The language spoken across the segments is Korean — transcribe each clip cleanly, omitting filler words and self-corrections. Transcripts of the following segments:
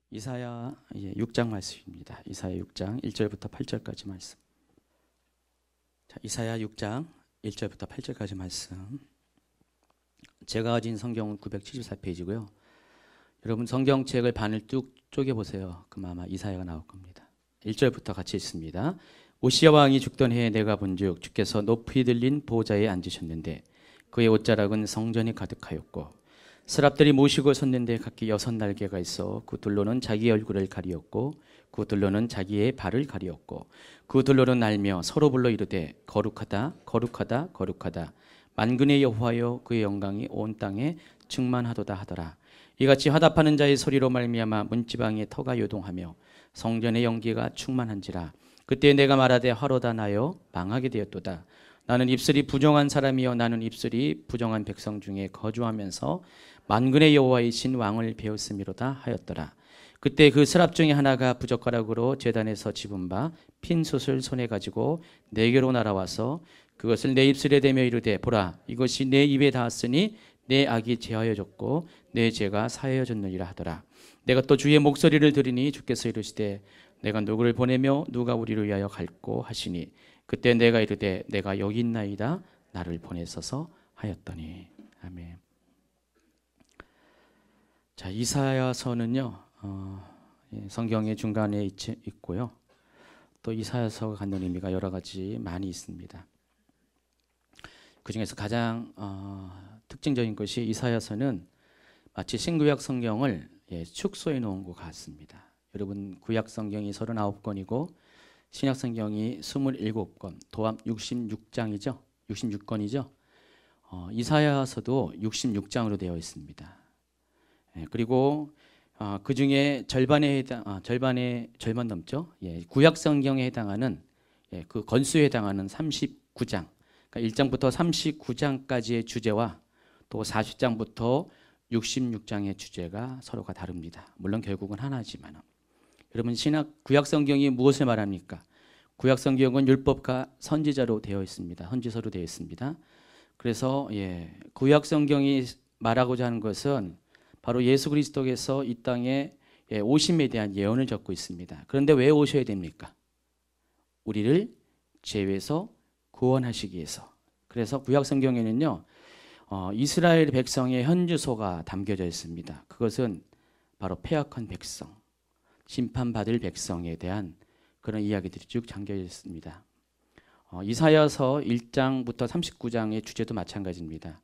이사야 6장 말씀입니다. 이사야 6장 1절부터 8절까지 말씀. 자, 이사야 6장 1절부터 8절까지 말씀. 제가 가진 성경은 974페이지고요. 여러분 성경책을 반을 쭉 쪼개보세요. 그럼 아마 이사야가 나올 겁니다. 1절부터 같이 읽습니다. 오시야 왕이 죽던 해에 내가 본즉 주께서 높이 들린 보좌에 앉으셨는데 그의 옷자락은 성전이 가득하였고 스랍들이 모시고 섰는데 각기 6날개가 있어 그 둘로는 자기 얼굴을 가리었고 그 둘로는 자기의 발을 가리었고 그 둘로는 날며 서로 불러 이르되 거룩하다 거룩하다 거룩하다 만군의 여호와여 그의 영광이 온 땅에 충만하도다 하더라. 이같이 화답하는 자의 소리로 말미암아 문지방의 터가 요동하며 성전의 연기가 충만한지라. 그때 내가 말하되 화로다 나여 망하게 되었도다. 나는 입술이 부정한 사람이여 나는 입술이 부정한 백성 중에 거주하면서 만군의 여호와이신 왕을 배웠음이로다 하였더라. 그때 그 스랍 중에 하나가 부젓가락으로 제단에서 집은 바 핀 솥을 손에 가지고 내게로 날아와서 그것을 내 입술에 대며 이르되 보라 이것이 내 입에 닿았으니 내 악이 제하여졌고 내 죄가 사하여졌느니라 하더라. 내가 또 주의 목소리를 들으니 주께서 이르시되 내가 누구를 보내며 누가 우리를 위하여 갈꼬 하시니 그때 내가 이르되 내가 여기 있나이다 나를 보내소서 하였더니. 아멘. 자, 이사야서는요 성경의 중간에 있고요. 또 이사야서가 갖는 의미가 여러 가지 많이 있습니다. 그 중에서 가장 특징적인 것이 이사야서는 마치 신구약 성경을 축소해 놓은 것 같습니다. 여러분 구약 성경이 39권이고 신약 성경이 27권, 도합 66장이죠. 66권이죠. 이사야서도 66장으로 되어 있습니다. 그리고 그 중에 절반 넘죠. 구약 성경에 해당하는 그 건수에 해당하는 39장, 그러니까 1장부터 39장까지의 주제와 또 40장부터 66장의 주제가 서로가 다릅니다. 물론 결국은 하나지만. 여러분 구약 성경이 무엇을 말합니까? 구약 성경은 율법과 선지자로 되어 있습니다. 선지서로 되어 있습니다. 그래서 구약 성경이 말하고자 하는 것은 바로 예수 그리스도께서 이 땅에 오심에 대한 예언을 적고 있습니다. 그런데 왜 오셔야 됩니까? 우리를 죄에서 구원하시기 위해서. 그래서 구약 성경에는요 이스라엘 백성의 현주소가 담겨져 있습니다. 그것은 바로 패역한 백성, 심판받을 백성에 대한 그런 이야기들이 쭉 담겨져 있습니다. 이사야서 1장부터 39장의 주제도 마찬가지입니다.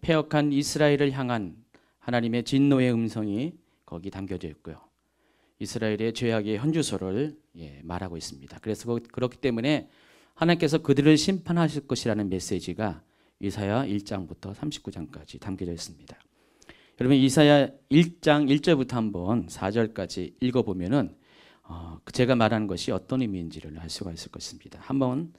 패역한 이스라엘을 향한 하나님의 진노의 음성이 거기 담겨져 있고요. 이스라엘의 죄악의 현주소를 말하고 있습니다. 그래서 그렇기 때문에 하나님께서 그들을 심판하실 것이라는 메시지가 이사야 1장부터 39장까지 담겨져 있습니다. 여러분 이사야 1장 1절부터 한번 4절까지 읽어보면은 제가 말하는 것이 어떤 의미인지를 알 수가 있을 것입니다. 한번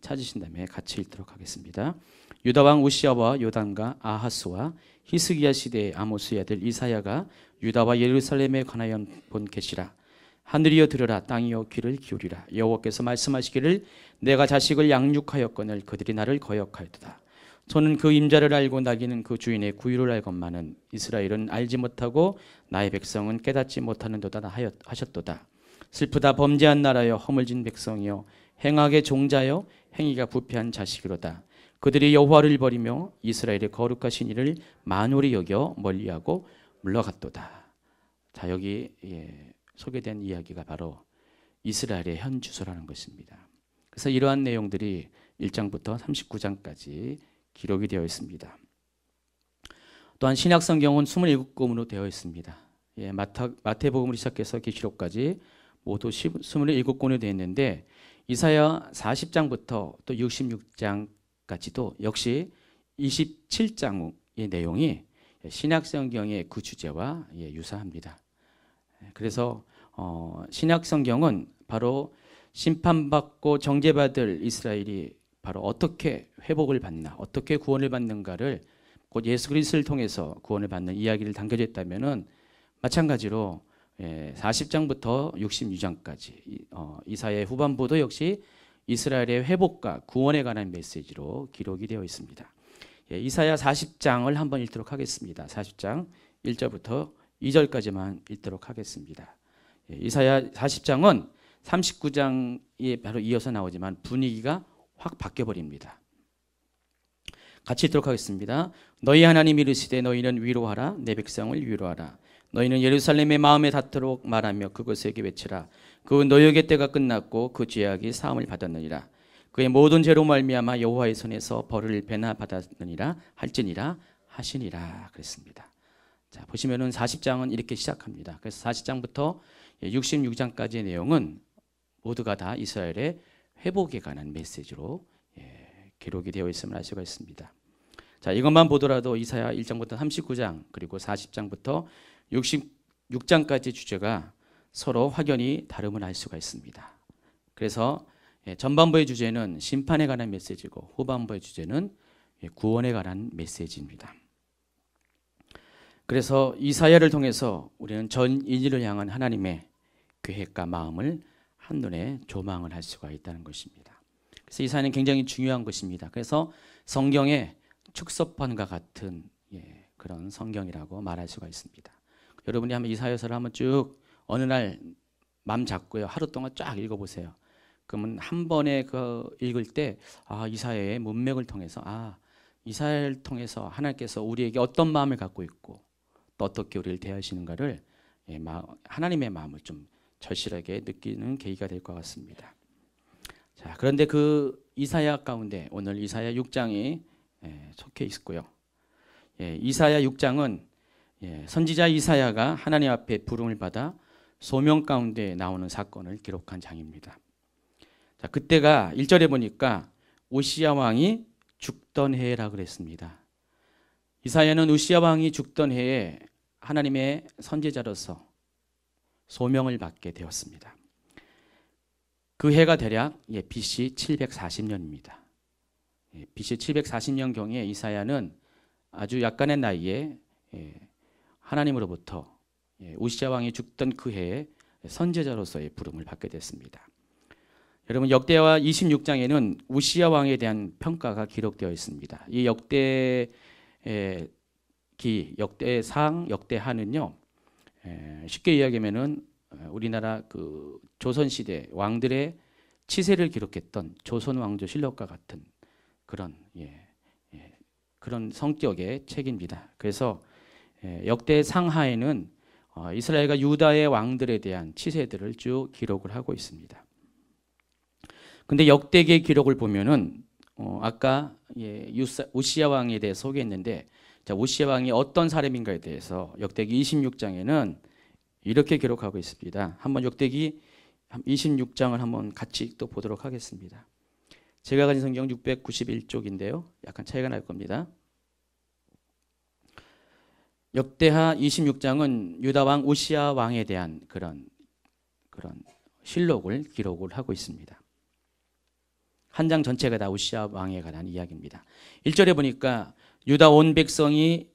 찾으신 다음에 같이 읽도록 하겠습니다. 유다 왕 우시야와 요담과 아하스와 히스기야 시대의 아모스의 아들 이사야가 유다와 예루살렘에 관하여 본 계시라. 하늘이여 들으라 땅이여 귀를 기울이라. 여호와께서 말씀하시기를 내가 자식을 양육하였거늘 그들이 나를 거역하였도다. 저는 그 임자를 알고 나귀는 그 주인의 구유를 알건만은 이스라엘은 알지 못하고 나의 백성은 깨닫지 못하는도다 하셨도다. 슬프다 범죄한 나라여 허물진 백성이여 행악의 종자여 행위가 부패한 자식이로다. 그들이 여호와를 버리며 이스라엘의 거룩하신 이를 만홀히 여겨 멀리하고 물러갔도다. 자, 여기 소개된 이야기가 바로 이스라엘의 현주소라는 것입니다. 그래서 이러한 내용들이 1장부터 39장까지 기록이 되어 있습니다. 또한 신약 성경은 27권으로 되어 있습니다. 마태복음으로 시작해서 계시록까지 모두 27권이 되어 있는데 이사야 40장부터 또 66장까지도 역시 27장의 내용이 신약 성경의 그 주제와 유사합니다. 그래서 신약 성경은 바로 심판받고 정죄받을 이스라엘이 바로 어떻게 회복을 받나, 어떻게 구원을 받는가를 곧 예수 그리스도를 통해서 구원을 받는 이야기를 담겨져 있다면은 마찬가지로 40장부터 66장까지 이사야의 후반부도 역시 이스라엘의 회복과 구원에 관한 메시지로 기록이 되어 있습니다. 이사야 40장을 한번 읽도록 하겠습니다. 40장 1절부터 2절까지만 읽도록 하겠습니다. 이사야 40장은 39장에 바로 이어서 나오지만 분위기가 확 바뀌어버립니다. 같이 읽도록 하겠습니다. 너희 하나님 이르시되 너희는 위로하라. 내 백성을 위로하라. 너희는 예루살렘의 마음에 닿도록 말하며 그곳에게 외치라. 그 노역의 때가 끝났고 그 죄악이 사함을 받았느니라. 그의 모든 죄로 말미암아 여호와의 손에서 벌을 배나 받았느니라 할지니라 하시니라 그랬습니다. 자, 보시면은 40장은 이렇게 시작합니다. 그래서 40장부터 66장까지의 내용은 모두가 다 이스라엘의 회복에 관한 메시지로 기록이 되어 있음을 알 수가 있습니다. 자, 이것만 보더라도 이사야 1장부터 39장 그리고 40장부터 66장까지 주제가 서로 확연히 다름을 알 수가 있습니다. 그래서 전반부의 주제는 심판에 관한 메시지고 후반부의 주제는 구원에 관한 메시지입니다. 그래서 이사야를 통해서 우리는 전 인류를 향한 하나님의 계획과 마음을 한눈에 조망을 할 수가 있다는 것입니다. 그래서 이사야는 굉장히 중요한 것입니다. 그래서 성경의 축소판과 같은 그런 성경이라고 말할 수가 있습니다. 여러분이 한번 이사야서를 한번 쭉 어느 날 맘 잡고요. 하루 동안 쫙 읽어보세요. 그러면 한 번에 그 읽을 때 이사야의 문맥을 통해서 이사야를 통해서 하나님께서 우리에게 어떤 마음을 갖고 있고 또 어떻게 우리를 대하시는가를 하나님의 마음을 좀 절실하게 느끼는 계기가 될 것 같습니다. 자, 그런데 그 이사야 가운데 오늘 이사야 6장이 속해 있고요. 이사야 6장은 선지자 이사야가 하나님 앞에 부름을 받아 소명 가운데 나오는 사건을 기록한 장입니다. 자, 그때가 1절에 보니까 우시야 왕이 죽던 해라고 그랬습니다. 이사야는 우시야 왕이 죽던 해에 하나님의 선지자로서 소명을 받게 되었습니다. 그 해가 대략 BC 740년입니다. BC 740년경에 이사야는 아주 약간의 나이에 하나님으로부터 우시야 왕이 죽던 그 해에 선지자로서의 부름을 받게 됐습니다. 여러분, 역대하 26장에는 우시야 왕에 대한 평가가 기록되어 있습니다. 이 역대상, 역대하는요, 쉽게 이야기하면은 우리나라 그 조선시대 왕들의 치세를 기록했던 조선왕조실록과 같은 그런 그런 성격의 책입니다. 그래서 역대상하에는 이스라엘과 유다의 왕들에 대한 치세들을 쭉 기록을 하고 있습니다. 근데 역대기의 기록을 보면은 아까 우시야 왕에 대해 소개했는데, 자, 우시야 왕이 어떤 사람인가에 대해서 역대기 26장에는 이렇게 기록하고 있습니다. 한번 역대기 26장을 한번 같이 또 보도록 하겠습니다. 제가 가진 성경 691쪽인데요. 약간 차이가 날 겁니다. 역대하 26장은 유다 왕 우시야 왕에 대한 그런 실록을 기록을 하고 있습니다. 한 장 전체가 다 우시야 왕에 관한 이야기입니다. 1절에 보니까 유다 온 백성이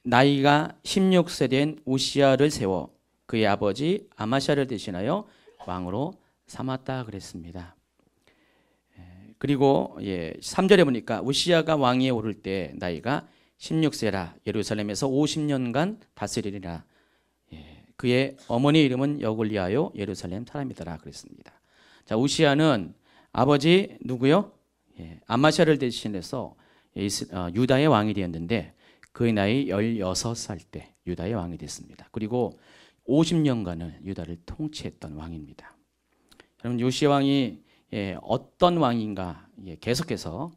나이가 16세 된 우시야를 세워 그의 아버지 아마샤를 대신하여 왕으로 삼았다 그랬습니다. 그리고 3절에 보니까 우시야가 왕위에 오를 때 나이가 16세라 예루살렘에서 50년간 다스리리라. 그의 어머니 이름은 여골리아요 예루살렘 사람이더라 그랬습니다. 자, 우시야는 아버지 누구요? 아마샤를 대신해서 유다의 왕이 되었는데 그의 나이 16살 때 유다의 왕이 됐습니다. 그리고 50년간을 유다를 통치했던 왕입니다. 여러분, 요시야 왕이 어떤 왕인가 계속해서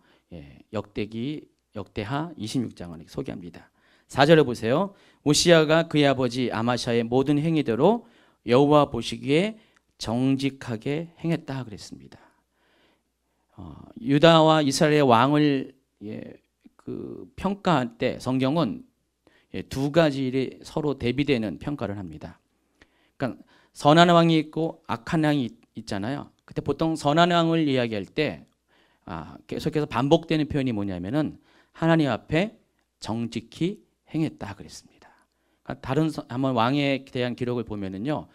역대하 26장을 소개합니다. 4절에 보세요. 우시야가 그의 아버지 아마샤의 모든 행위대로 여호와 보시기에 정직하게 행했다 그랬습니다. 유다와 이스라엘의 왕을 평가할 때 성경은 두 가지 서로 대비되는 평가를 합니다. 그러니까 선한 왕이 있고 악한 왕이 있잖아요. 그때 보통 선한 왕을 이야기할 때 계속해서 반복되는 표현이 뭐냐면은 하나님 앞에 정직히 행했다 그랬습니다. 그러니까 다른 한번 왕에 대한 기록을 보면은요,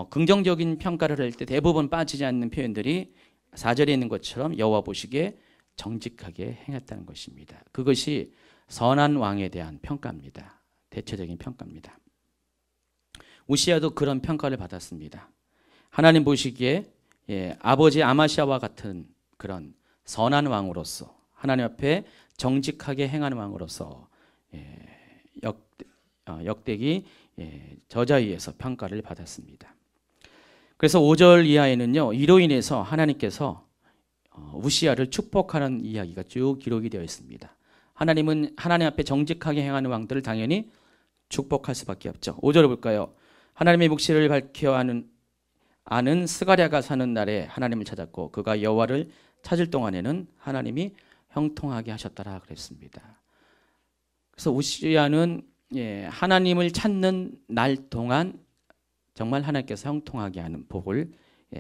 긍정적인 평가를 할 때 대부분 빠지지 않는 표현들이 4절에 있는 것처럼 여호와 보시기에 정직하게 행했다는 것입니다. 그것이 선한 왕에 대한 평가입니다. 대체적인 평가입니다. 우시야도 그런 평가를 받았습니다. 하나님 보시기에 아버지 아마시아와 같은 그런 선한 왕으로서 하나님 앞에 정직하게 행하는 왕으로서 역대기 저자위에서 평가를 받았습니다. 그래서 5절 이하에는요, 이로 인해서 하나님께서 우시야를 축복하는 이야기가 쭉 기록이 되어 있습니다. 하나님은 하나님 앞에 정직하게 행하는 왕들을 당연히 축복할 수밖에 없죠. 5절을 볼까요? 하나님의 묵시를 밝혀 아는 스가랴가 사는 날에 하나님을 찾았고 그가 여호와를 찾을 동안에는 하나님이 형통하게 하셨더라 그랬습니다. 그래서 우시야는 하나님을 찾는 날 동안 정말 하나님께서 형통하게 하는 복을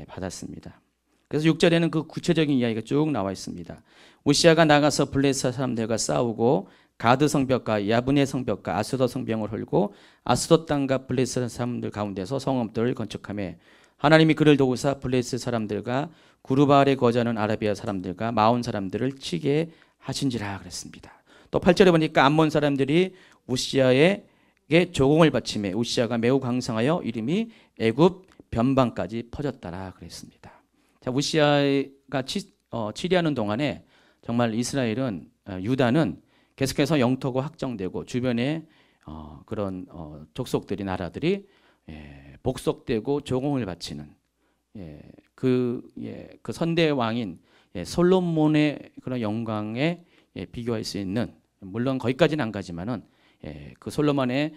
받았습니다. 그래서 6절에는 그 구체적인 이야기가 쭉 나와 있습니다. 우시야가 나가서 블레셋 사람들과 싸우고 가드 성벽과 야브네 성벽과 아스돗 성벽을 헐고 아스돗 땅과 블레셋 사람들 가운데서 성읍들을 건축하며 하나님이 그를 도우사 블레셋 사람들과 구르바알에 거주하는 아라비아 사람들과 마온 사람들을 치게 하신지라 그랬습니다. 또 8절에 보니까 암몬 사람들이 우시야에게 조공을 바치매 우시야가 매우 강성하여 이름이 애굽 변방까지 퍼졌다라 그랬습니다. 자, 우시야가 치리하는 동안에 정말 이스라엘은 유다는 계속해서 영토가 확정되고 주변에 그런 족속들이 나라들이 복속되고 조공을 바치는 그 선대 왕인 솔로몬의 그런 영광에 비교할 수 있는, 물론 거기까지는 안 가지만은 그 솔로몬의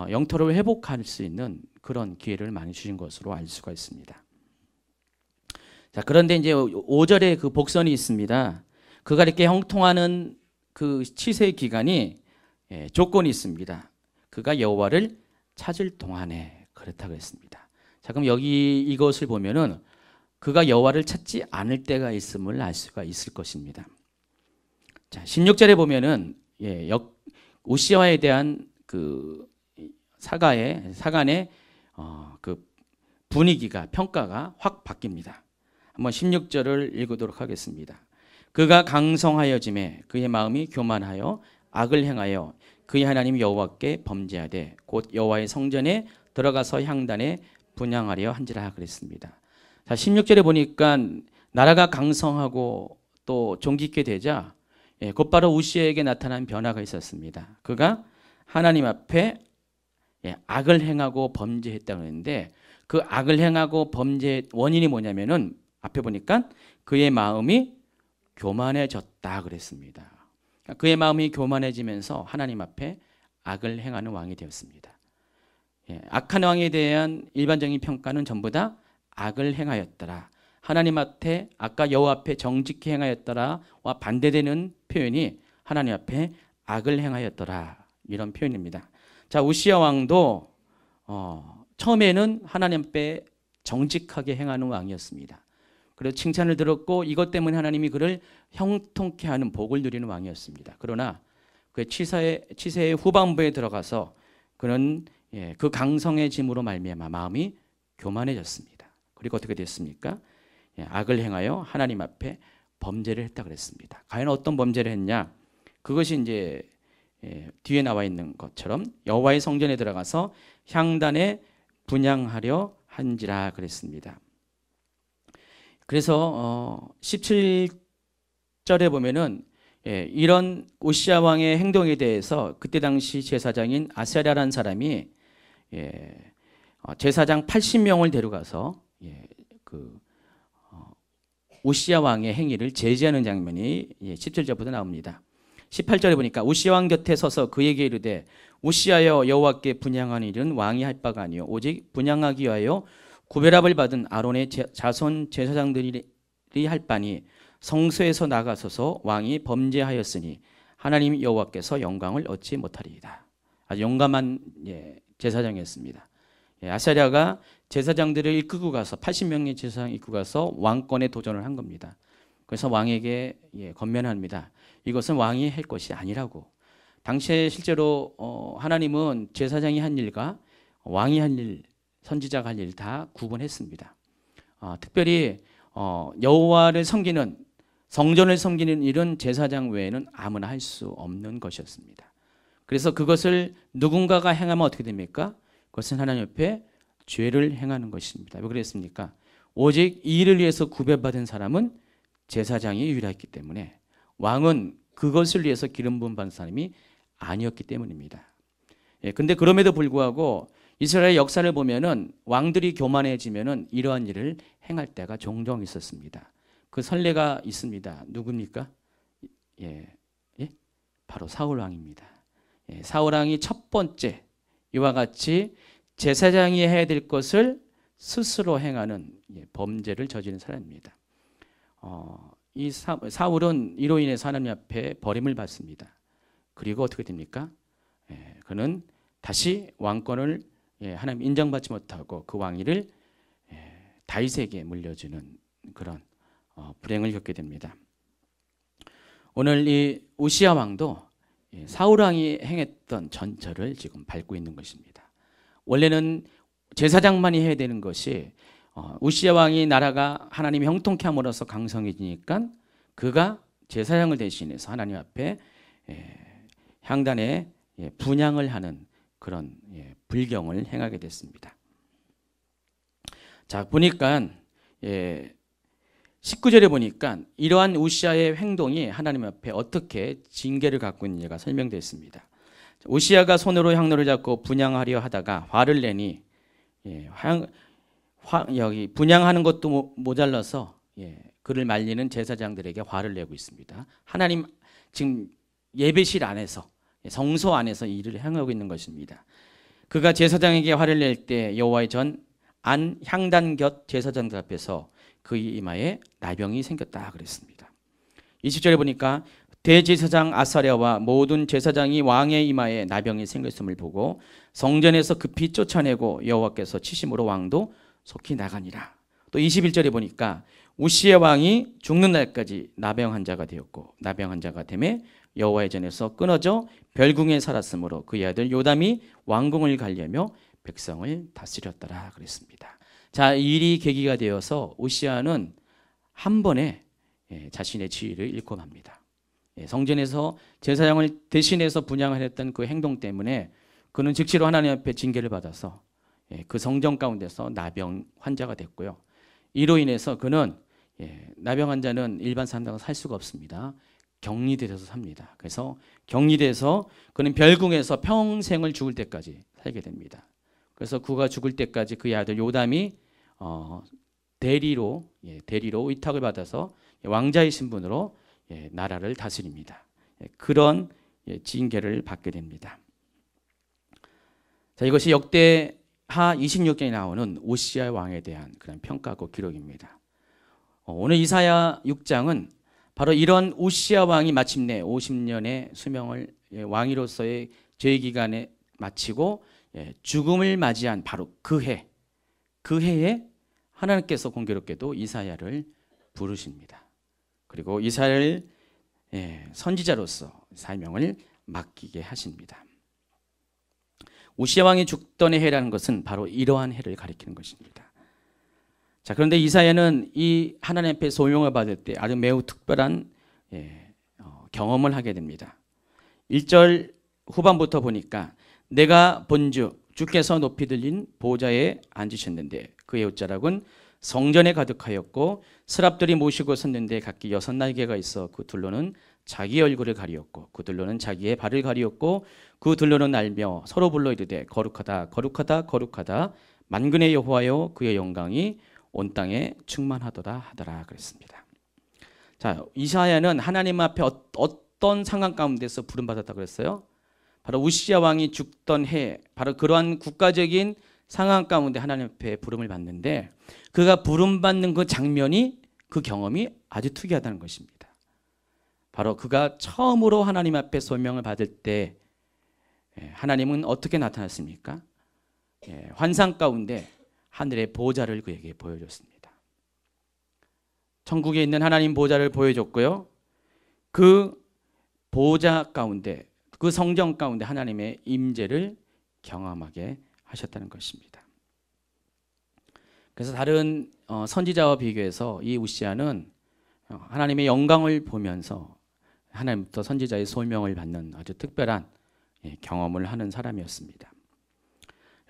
영토를 회복할 수 있는 그런 기회를 많이 주신 것으로 알 수가 있습니다. 자, 그런데 이제 5절에 그 복선이 있습니다. 그가 이렇게 형통하는 그 치세 기간이 조건이 있습니다. 그가 여호와를 찾을 동안에 그렇다고 했습니다. 자, 그럼 여기 이것을 보면은 그가 여호와를 찾지 않을 때가 있음을 알 수가 있을 것입니다. 자, 16절에 보면은 우시야에 대한 그 사간의 그 분위기가 평가가 확 바뀝니다. 한번 16절을 읽도록 하겠습니다. 그가 강성하여짐에 그의 마음이 교만하여 악을 행하여 그의 하나님 여호와께 범죄하되 곧 여호와의 성전에 들어가서 향단에 분향하려 한지라 그랬습니다. 자, 16절에 보니까 나라가 강성하고 또 종깃게 되자 곧바로 우시야에게 나타난 변화가 있었습니다. 그가 하나님 앞에 악을 행하고 범죄했다고 했는데 그 악을 행하고 범죄의 원인이 뭐냐면은 앞에 보니까 그의 마음이 교만해졌다 그랬습니다. 그의 마음이 교만해지면서 하나님 앞에 악을 행하는 왕이 되었습니다. 악한 왕에 대한 일반적인 평가는 전부 다 악을 행하였더라. 하나님 앞에 아까 여호와 앞에 정직히 행하였더라와 반대되는 표현이 하나님 앞에 악을 행하였더라, 이런 표현입니다. 자, 우시야 왕도 처음에는 하나님 앞에 정직하게 행하는 왕이었습니다. 그래서 칭찬을 들었고 이것 때문에 하나님이 그를 형통케 하는 복을 누리는 왕이었습니다. 그러나 그 치세의 후반부에 들어가서 그는 그 강성해짐으로 말미암아 마음이 교만해졌습니다. 그리고 어떻게 됐습니까? 악을 행하여 하나님 앞에 범죄를 했다 그랬습니다. 과연 어떤 범죄를 했냐? 그것이 이제 뒤에 나와 있는 것처럼 여호와의 성전에 들어가서 향단에 분향하려 한지라 그랬습니다. 그래서 17절에 보면은 이런 우시야 왕의 행동에 대해서 그때 당시 제사장인 아사랴라는 사람이 제사장 80명을 데려가서 우시야 왕의 행위를 제지하는 장면이 17절부터 나옵니다. 18절에 보니까 우시야 왕 곁에 서서 그에게 이르되 우시야여 여호와께 분향하는 일은 왕이 할 바가 아니요 오직 분향하기 위하여 구별합을 받은 아론의 자손 제사장들이 할 바니 성소에서 나가서서 왕이 범죄하였으니 하나님 여호와께서 영광을 얻지 못하리이다. 아주 용감한 제사장이었습니다. 아사랴가 제사장들을 이끌고 가서 80명의 제사장 이끌고 가서 왕권에 도전을 한 겁니다. 그래서 왕에게 권면합니다. 이것은 왕이 할 것이 아니라고. 당시에 실제로 하나님은 제사장이 한 일과 왕이 한 일, 선지자가 할 일 다 구분했습니다. 특별히 여호와를 섬기는, 성전을 섬기는 일은 제사장 외에는 아무나 할 수 없는 것이었습니다. 그래서 그것을 누군가가 행하면 어떻게 됩니까? 그것은 하나님 옆에 죄를 행하는 것입니다. 왜 그랬습니까? 오직 이 일을 위해서 구별받은 사람은 제사장이 유일했기 때문에 왕은 그것을 위해서 기름 부음 받은 사람이 아니었기 때문입니다. 근데 그럼에도 불구하고 이스라엘 역사를 보면은 왕들이 교만해지면은 이러한 일을 행할 때가 종종 있었습니다. 그 선례가 있습니다. 누굽니까? 바로 사울 왕입니다. 사울 왕이 첫 번째 이와 같이 제사장이 해야 될 것을 스스로 행하는 범죄를 저지른 사람입니다. 이 사울은 이로 인해서 하나님 앞에 버림을 받습니다. 그리고 어떻게 됩니까? 그는 다시 왕권을 하나님 인정받지 못하고 그 왕위를 다윗에게 물려주는 그런 불행을 겪게 됩니다. 오늘 이 우시야 왕도 사울 왕이 행했던 전철을 지금 밟고 있는 것입니다. 원래는 제사장만이 해야 되는 것이 우시야 왕이 나라가 하나님이 형통케 함으로써 강성해지니까 그가 제사장을 대신해서 하나님 앞에 향단에 분향을 하는 그런 불경을 행하게 됐습니다. 자, 보니까 19절에 보니까 이러한 우시야의 행동이 하나님 앞에 어떻게 징계를 갖고 있는지가 설명되어 있습니다. 우시야가 손으로 향로를 잡고 분향하려 하다가 화를 내니 여기 분향하는 것도 모자라서 그를 말리는 제사장들에게 화를 내고 있습니다. 하나님 지금 예배실 안에서 성소 안에서 일을 행하고 있는 것입니다. 그가 제사장에게 화를 낼 때 여호와의 전 안 향단 곁 제사장들 앞에서 그 이마에 나병이 생겼다 그랬습니다. 20절에 보니까 대제사장 아사랴와 모든 제사장이 왕의 이마에 나병이 생겼음을 보고 성전에서 급히 쫓아내고 여호와께서 치심으로 왕도 속히 나가니라. 또 21절에 보니까 우시야 왕이 죽는 날까지 나병 환자가 되었고 나병 환자가 되매 여호와의 전에서 끊어져 별궁에 살았으므로 그의 아들 요담이 왕궁을 가려며 백성을 다스렸더라 그랬습니다. 자, 이 일이 계기가 되어서 우시야는 한 번에 자신의 지위를 잃고 맙니다. 성전에서 제사장을 대신해서 분향을 했던 그 행동 때문에 그는 즉시로 하나님 앞에 징계를 받아서 그 성전 가운데서 나병 환자가 됐고요. 이로 인해서 그는 나병 환자는 일반 사람들과 살 수가 없습니다. 격리돼서 삽니다. 그래서 격리돼서 그는 별궁에서 평생을 죽을 때까지 살게 됩니다. 그래서 그가 죽을 때까지 그의 아들 요담이 대리로 위탁을 받아서 왕자의 신분으로 나라를 다스립니다. 그런 징계를 받게 됩니다. 자, 이것이 역대하 26장에 나오는 우시야 왕에 대한 그런 평가고 기록입니다. 오늘 이사야 6장은 바로 이런 우시야 왕이 마침내 50년의 수명을 왕위로서의 죄 기간에 마치고 죽음을 맞이한 바로 그 해에 하나님께서 공교롭게도 이사야를 부르십니다. 그리고 이사야를 선지자로서 사명을 맡기게 하십니다. 우시야 왕이 죽던 해라는 것은 바로 이러한 해를 가리키는 것입니다. 자, 그런데 이사야는 이 하나님 앞에 소명을 받을 때 아주 매우 특별한 경험을 하게 됩니다. 1절 후반부터 보니까 내가 본즉 주께서 높이 들린 보좌에 앉으셨는데 그의 옷자락은 성전에 가득하였고 스랍들이 모시고 섰는데 각기 6날개가 있어 그 둘로는 자기 얼굴을 가리었고 그 둘로는 자기의 발을 가리었고 그 둘로는 날며 서로 불러 이르되 거룩하다 거룩하다 거룩하다 만군의 여호와여 그의 영광이 온 땅에 충만하도다 하더라 그랬습니다. 자, 이사야는 하나님 앞에 어떤 상황 가운데서 부름받았다고 그랬어요? 바로 우시야 왕이 죽던 해, 바로 그러한 국가적인 상황 가운데 하나님 앞에 부름을 받는데 그가 부름받는 그 장면이 그 경험이 아주 특이하다는 것입니다. 바로 그가 처음으로 하나님 앞에 소명을 받을 때 하나님은 어떻게 나타났습니까? 환상 가운데 하늘의 보좌를 그에게 보여줬습니다. 천국에 있는 하나님 보좌를 보여줬고요. 그 보좌 가운데 그 성전 가운데 하나님의 임재를 경험하게 하셨다는 것입니다. 그래서 다른 선지자와 비교해서 이 우시야는 하나님의 영광을 보면서 하나님부터 선지자의 소명을 받는 아주 특별한 경험을 하는 사람이었습니다.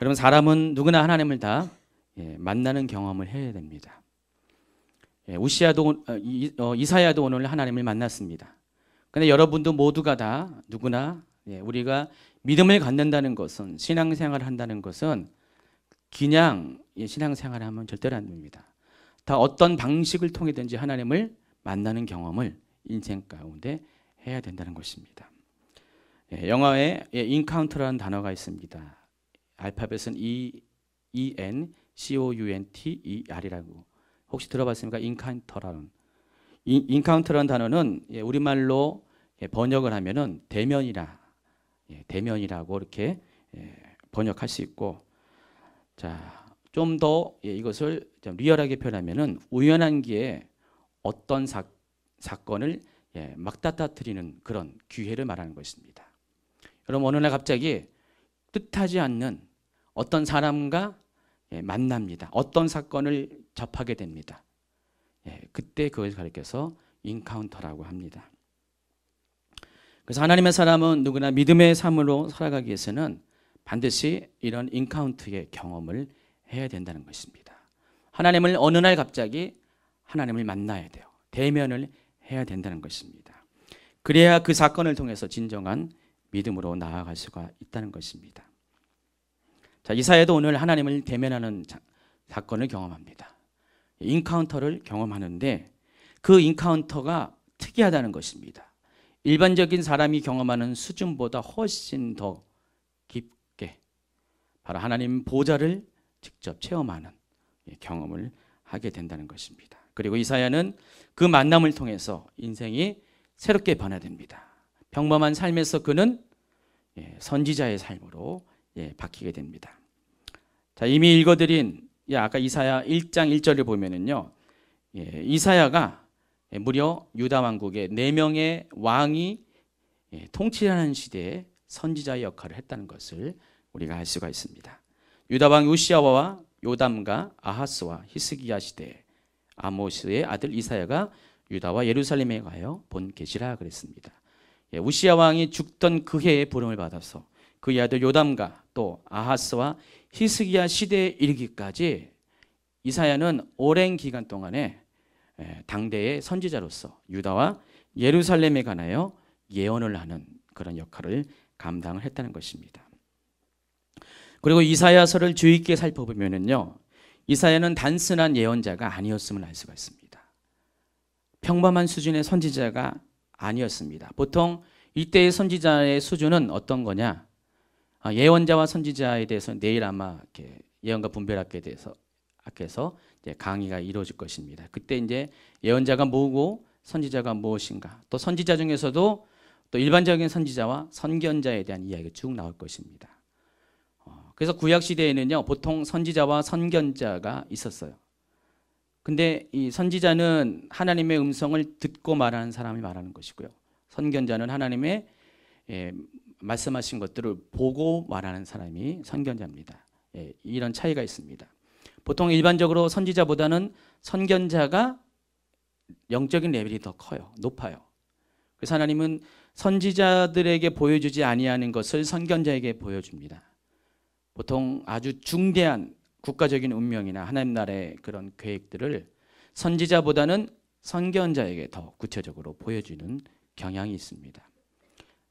여러분 사람은 누구나 하나님을 다 만나는 경험을 해야 됩니다. 이사야도 오늘 하나님을 만났습니다. 그런데 여러분도 모두가 다 누구나 우리가 믿음을 갖는다는 것은 신앙생활을 한다는 것은 그냥 신앙생활을 하면 절대로 안 됩니다. 다 어떤 방식을 통해든지 하나님을 만나는 경험을 인생 가운데 해야 된다는 것입니다. 영어에 인카운터라는 단어가 있습니다. 알파벳은 ENCOUNTER이라고 혹시 들어봤습니까? 인카운터라는 단어는 우리말로 번역을 하면은 대면이라고 이렇게 번역할 수 있고, 자, 좀 더 이것을 좀 리얼하게 표현하면은 우연한 기회에 어떤 사건을 막다트리는 그런 기회를 말하는 것입니다. 여러분 어느 날 갑자기 뜻하지 않는 어떤 사람과 만납니다. 어떤 사건을 접하게 됩니다. 그때 그것을 가리켜서 인카운터라고 합니다. 그래서 하나님의 사람은 누구나 믿음의 삶으로 살아가기 위해서는 반드시 이런 인카운트의 경험을 해야 된다는 것입니다. 하나님을 어느 날 갑자기 하나님을 만나야 돼요. 대면을 해야 된다는 것입니다. 그래야 그 사건을 통해서 진정한 믿음으로 나아갈 수가 있다는 것입니다. 자, 이사야도 오늘 하나님을 대면하는 사건을 경험합니다. 인카운터를 경험하는데 그 인카운터가 특이하다는 것입니다. 일반적인 사람이 경험하는 수준보다 훨씬 더 깊게 바로 하나님 보좌를 직접 체험하는 경험을 하게 된다는 것입니다. 그리고 이사야는 그 만남을 통해서 인생이 새롭게 변화됩니다. 평범한 삶에서 그는 선지자의 삶으로 바뀌게 됩니다. 자, 이미 읽어드린 아까 이사야 1장 1절을 보면은요, 이사야가 무려 유다 왕국의 4명의 왕이 통치하는 시대에 선지자의 역할을 했다는 것을 우리가 알 수가 있습니다. 유다 왕 요시야와 요담과 아하스와 히스기야 시대에 아모스의 아들 이사야가 유다와 예루살렘에 가요 본 계시라 그랬습니다. 우시야 왕이 죽던 그 해에 부름을 받아서 그의 아들 요담과 또 아하스와 히스기야 시대에 이르기까지 이사야는 오랜 기간 동안에 당대의 선지자로서 유다와 예루살렘에 관하여 예언을 하는 그런 역할을 감당을 했다는 것입니다. 그리고 이사야서를 주의 깊게 살펴보면은요, 이사야는 단순한 예언자가 아니었음을 알 수가 있습니다. 평범한 수준의 선지자가 아니었습니다. 보통 이때의 선지자의 수준은 어떤 거냐? 예언자와 선지자에 대해서 내일 아마 이렇게 예언과 분별학에 대해서 학교에서 이제 강의가 이루어질 것입니다. 그때 이제 예언자가 뭐고 선지자가 무엇인가, 또 선지자 중에서도 또 일반적인 선지자와 선견자에 대한 이야기가 쭉 나올 것입니다. 그래서 구약 시대에는요 보통 선지자와 선견자가 있었어요. 근데 이 선지자는 하나님의 음성을 듣고 말하는 사람이 말하는 것이고요, 선견자는 하나님의 말씀하신 것들을 보고 말하는 사람이 선견자입니다. 이런 차이가 있습니다. 보통 일반적으로 선지자보다는 선견자가 영적인 레벨이 더 커요, 높아요. 그래서 하나님은 선지자들에게 보여주지 아니하는 것을 선견자에게 보여줍니다. 보통 아주 중대한 국가적인 운명이나 하나님 나라의 그런 계획들을 선지자보다는 선견자에게 더 구체적으로 보여주는 경향이 있습니다.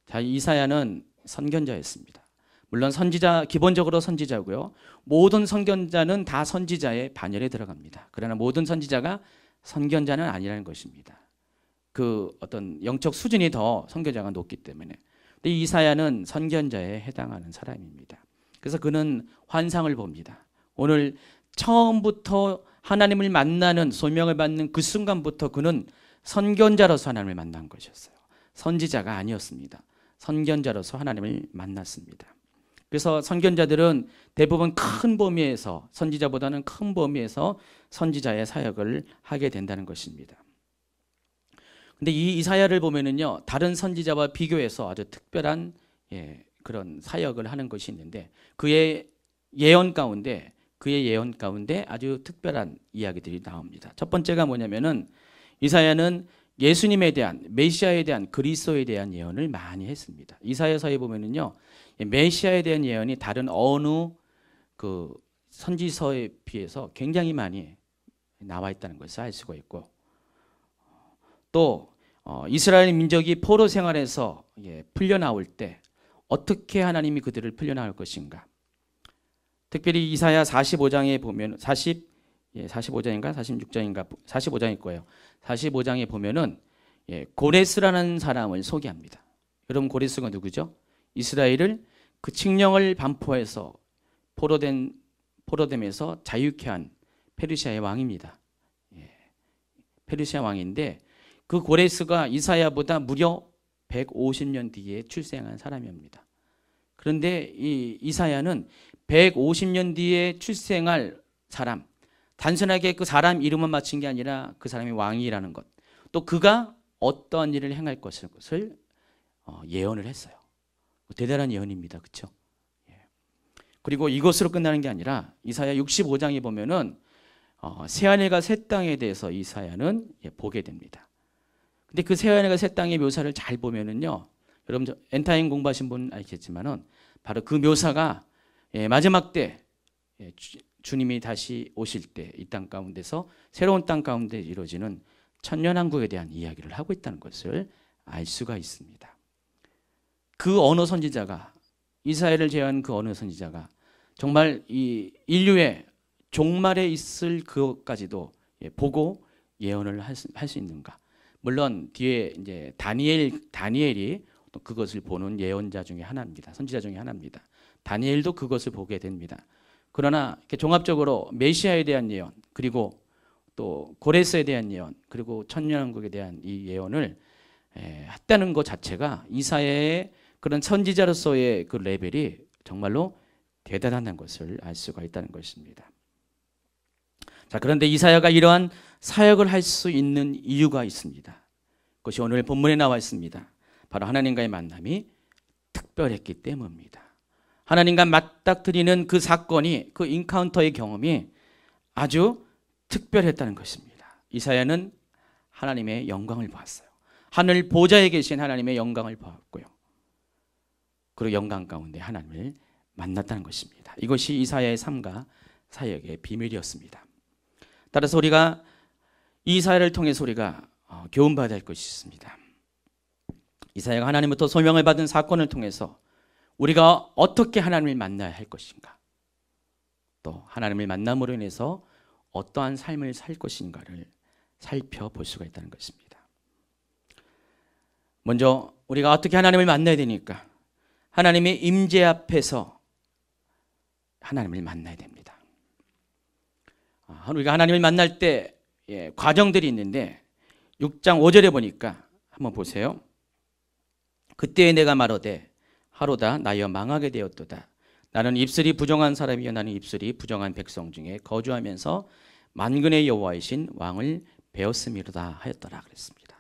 자, 이사야는 선견자였습니다. 물론 선지자, 기본적으로 선지자고요. 모든 선견자는 다 선지자의 반열에 들어갑니다. 그러나 모든 선지자가 선견자는 아니라는 것입니다. 그 어떤 영적 수준이 더 선견자가 높기 때문에. 근데 이사야는 선견자에 해당하는 사람입니다. 그래서 그는 환상을 봅니다. 오늘 처음부터 하나님을 만나는 소명을 받는 그 순간부터 그는 선견자로서 하나님을 만난 것이었어요. 선지자가 아니었습니다. 선견자로서 하나님을 만났습니다. 그래서 선견자들은 대부분 큰 범위에서, 선지자보다는 큰 범위에서 선지자의 사역을 하게 된다는 것입니다. 근데 이 이사야를 보면은요, 다른 선지자와 비교해서 아주 특별한 그런 사역을 하는 것이 있는데 그의 예언 가운데 아주 특별한 이야기들이 나옵니다. 첫 번째가 뭐냐면은 이사야는 예수님에 대한, 메시아에 대한, 그리스도에 대한 예언을 많이 했습니다. 이사야서에 보면은요, 메시아에 대한 예언이 다른 어느 그 선지서에 비해서 굉장히 많이 나와 있다는 것을 알 수가 있고, 또 이스라엘 민족이 포로 생활에서 풀려나올 때 어떻게 하나님이 그들을 풀려나올 것인가. 특별히 이사야 45장에 보면 45장인가 46장인가 45장일 거예요. 45장에 보면은 고레스라는 사람을 소개합니다. 여러분, 고레스가 누구죠? 이스라엘을 그 칙령을 반포해서 포로됨에서 자유케 한 페르시아의 왕입니다. 페르시아 왕인데 그 고레스가 이사야보다 무려 150년 뒤에 출생한 사람입니다. 그런데 이 이사야는 150년 뒤에 출생할 사람, 단순하게 그 사람 이름만 맞춘 게 아니라 그 사람이 왕이라는 것, 또 그가 어떠한 일을 행할 것을 예언을 했어요. 대단한 예언입니다. 그렇죠? 그리고 이것으로 끝나는 게 아니라 이사야 65장에 보면은 새하늘과 새 땅에 대해서 이사야는 보게 됩니다. 근데 그 새하늘과 새 땅의 묘사를 잘 보면은요, 여러분 엔타임 공부하신 분 알겠지만은 바로 그 묘사가 마지막 때 주님이 다시 오실 때 이 땅 가운데서 새로운 땅 가운데 이루어지는 천년왕국에 대한 이야기를 하고 있다는 것을 알 수가 있습니다. 그 어느 선지자가, 이스라엘을 제외한 그 어느 선지자가 정말 이 인류의 종말에 있을 그것까지도 보고 예언을 할 수 있는가? 물론 뒤에 이제 다니엘이 또 그것을 보는 예언자 중에 하나입니다. 선지자 중에 하나입니다. 다니엘도 그것을 보게 됩니다. 그러나 이렇게 종합적으로 메시아에 대한 예언, 그리고 또 고레스에 대한 예언, 그리고 천년왕국에 대한 이 예언을 했다는 것 자체가 이사야의 그런 선지자로서의 그 레벨이 정말로 대단하다는 것을 알 수가 있다는 것입니다. 자, 그런데 이사야가 이러한 사역을 할 수 있는 이유가 있습니다. 그것이 오늘 본문에 나와 있습니다. 바로 하나님과의 만남이 특별했기 때문입니다. 하나님과 맞닥뜨리는 그 사건이, 그 인카운터의 경험이 아주 특별했다는 것입니다. 이사야는 하나님의 영광을 보았어요. 하늘 보좌에 계신 하나님의 영광을 보았고요. 그리고 영광 가운데 하나님을 만났다는 것입니다. 이것이 이사야의 삶과 사역의 비밀이었습니다. 따라서 우리가 이사야를 통해서 우리가 교훈받아야 할 것이 있습니다. 이사야가 하나님부터 소명을 받은 사건을 통해서 우리가 어떻게 하나님을 만나야 할 것인가, 또 하나님을 만남으로 인해서 어떠한 삶을 살 것인가를 살펴볼 수가 있다는 것입니다. 먼저 우리가 어떻게 하나님을 만나야 되니까 하나님의 임재 앞에서 하나님을 만나야 됩니다. 우리가 하나님을 만날 때 과정들이 있는데 6장 5절에 보니까 한번 보세요. 그때에 내가 말하되 하로다 나여 망하게 되었도다. 나는 입술이 부정한 사람이여 나는 입술이 부정한 백성 중에 거주하면서 만군의 여호와이신 왕을 배웠음이로다 하였더라 그랬습니다.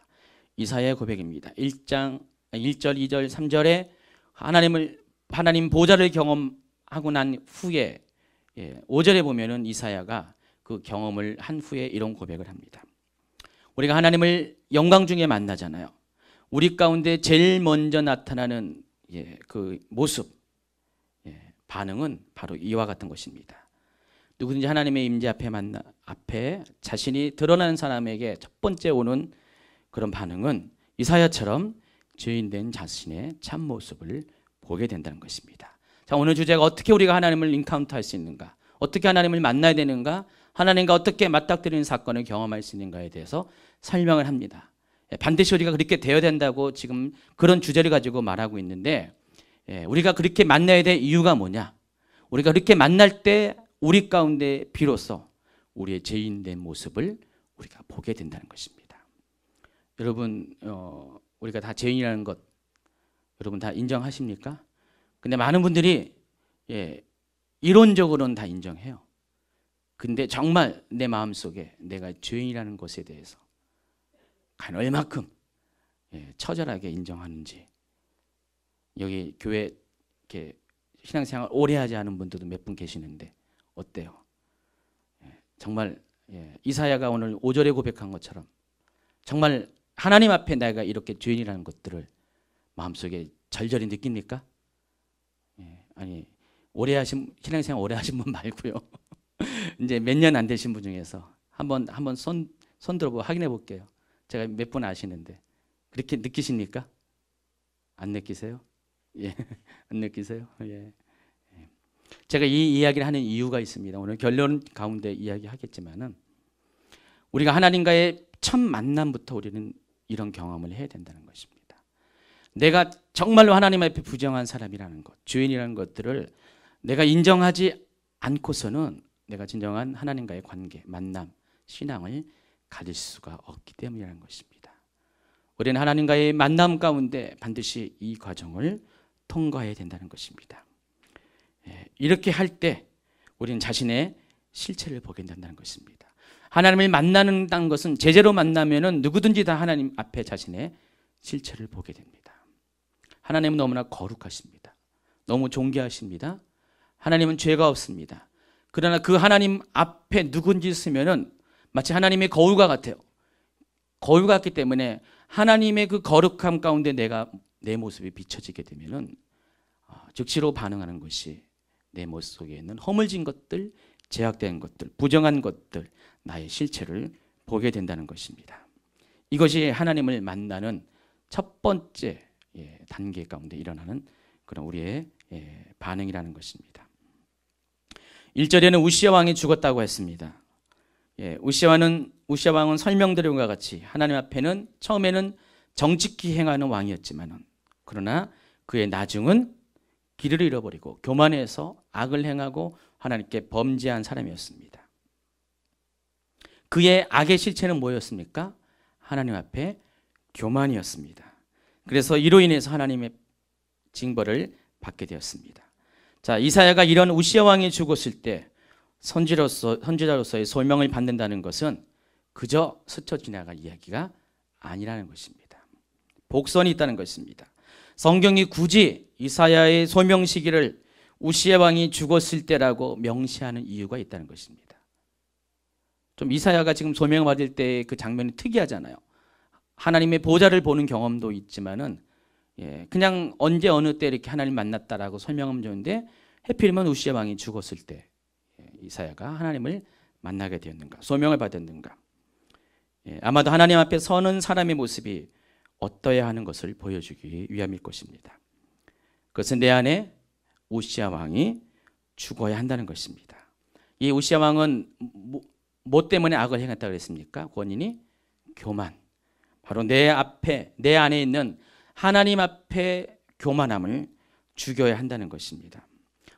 이사야의 고백입니다. 1장 1절, 2절, 3절에 하나님 보좌를 경험하고 난 후에 5절에 보면은 이사야가 그 경험을 한 후에 이런 고백을 합니다. 우리가 하나님을 영광 중에 만나잖아요. 우리 가운데 제일 먼저 나타나는 그 모습, 반응은 바로 이와 같은 것입니다. 누구든지 하나님의 임재 앞에 자신이 드러나는 사람에게 첫 번째 오는 그런 반응은 이사야처럼 죄인된 자신의 참 모습을 보게 된다는 것입니다. 자, 오늘 주제가 어떻게 우리가 하나님을 인카운트할 수 있는가, 어떻게 하나님을 만나야 되는가, 하나님과 어떻게 맞닥뜨리는 사건을 경험할 수 있는가에 대해서 설명을 합니다. 반드시 우리가 그렇게 되어야 된다고 지금 그런 주제를 가지고 말하고 있는데, 우리가 그렇게 만나야 될 이유가 뭐냐? 우리가 그렇게 만날 때 우리 가운데 비로소 우리의 죄인된 모습을 우리가 보게 된다는 것입니다. 여러분, 우리가 다 죄인이라는 것 여러분 다 인정하십니까? 근데 많은 분들이 이론적으로는 다 인정해요. 근데 정말 내 마음속에 내가 죄인이라는 것에 대해서 과연 얼마큼 처절하게 인정하는지, 여기 교회 이렇게 신앙생활 오래 하지 않은 분들도 몇 분 계시는데 어때요? 정말 이사야가 오늘 5절에 고백한 것처럼 정말 하나님 앞에 내가 이렇게 죄인이라는 것들을 마음속에 절절히 느낍니까? 아니, 신앙생활 오래 하신 분 말고요. 이제 몇 년 안 되신 분 중에서 한번 손 들어보고 확인해 볼게요. 제가 몇 분 아시는데 그렇게 느끼십니까? 안 느끼세요? 예, 안 느끼세요? 예. 제가 이 이야기를 하는 이유가 있습니다. 오늘 결론 가운데 이야기하겠지만은 우리가 하나님과의 첫 만남부터 우리는 이런 경험을 해야 된다는 것입니다. 내가 정말로 하나님 앞에 부정한 사람이라는 것, 죄인이라는 것들을 내가 인정하지 않고서는 내가 진정한 하나님과의 관계, 만남, 신앙을 가질 수가 없기 때문이라는 것입니다. 우리는 하나님과의 만남 가운데 반드시 이 과정을 통과해야 된다는 것입니다. 이렇게 할 때 우리는 자신의 실체를 보게 된다는 것입니다. 하나님을 만나는 것은 제대로 만나면은 누구든지 다 하나님 앞에 자신의 실체를 보게 됩니다. 하나님은 너무나 거룩하십니다. 너무 존귀하십니다. 하나님은 죄가 없습니다. 그러나 그 하나님 앞에 누군지 있으면은 마치 하나님의 거울과 같아요. 거울 같기 때문에 하나님의 그 거룩함 가운데 내 모습이 비춰지게 되면은 즉시로 반응하는 것이 내 모습 속에 있는 허물진 것들, 제약된 것들, 부정한 것들, 나의 실체를 보게 된다는 것입니다. 이것이 하나님을 만나는 첫 번째 단계 가운데 일어나는 그런 우리의 반응이라는 것입니다. 1절에는 우시아 왕이 죽었다고 했습니다. 우시아 왕은 설명드린 것과 같이 하나님 앞에는 처음에는 정직히 행하는 왕이었지만 그러나 그의 나중은 길을 잃어버리고 교만해서 악을 행하고 하나님께 범죄한 사람이었습니다. 그의 악의 실체는 뭐였습니까? 하나님 앞에 교만이었습니다. 그래서 이로 인해서 하나님의 징벌을 받게 되었습니다. 자, 이사야가 이런 우시아 왕이 죽었을 때 선지자로서의 소명을 받는다는 것은 그저 스쳐 지나갈 이야기가 아니라는 것입니다. 복선이 있다는 것입니다. 성경이 굳이 이사야의 소명 시기를 우시아 왕이 죽었을 때라고 명시하는 이유가 있다는 것입니다. 좀 이사야가 지금 소명을 받을 때 그 장면이 특이하잖아요. 하나님의 보좌를 보는 경험도 있지만은 그냥 언제 어느 때 이렇게 하나님 만났다라고 설명하면 좋은데 하필이면 우시아 왕이 죽었을 때 이사야가 하나님을 만나게 되었는가, 소명을 받았는가. 아마도 하나님 앞에 서는 사람의 모습이 어떠해야 하는 것을 보여주기 위함일 것입니다. 그것은 내 안에 우시아 왕이 죽어야 한다는 것입니다. 이 우시아 왕은 뭐 때문에 악을 행했다고 그랬습니까? 원인이 교만. 바로 내 안에 있는 하나님 앞에 교만함을 죽여야 한다는 것입니다.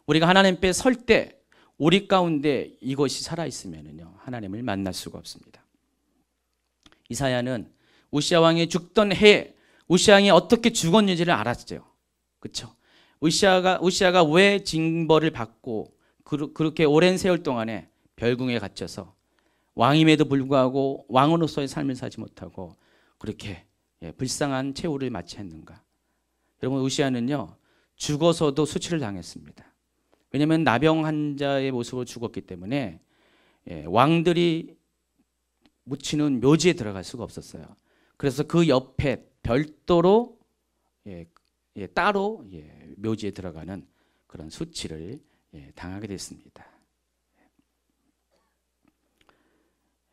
우리가 하나님 앞에 설 때 우리 가운데 이것이 살아있으면요 하나님을 만날 수가 없습니다. 이사야는 우시아 왕이 죽던 해에 우시아 왕이 어떻게 죽었는지를 알았죠. 그렇죠? 우시아가 왜 징벌을 받고 그렇게 오랜 세월 동안에 별궁에 갇혀서 왕임에도 불구하고 왕으로서의 삶을 살지 못하고 그렇게 불쌍한 최후를 맞이했는가. 여러분, 우시아는요 죽어서도 수치를 당했습니다. 왜냐하면 나병 환자의 모습으로 죽었기 때문에 왕들이 묻히는 묘지에 들어갈 수가 없었어요. 그래서 그 옆에 별도로 따로 묘지에 들어가는 그런 수치를 당하게 됐습니다.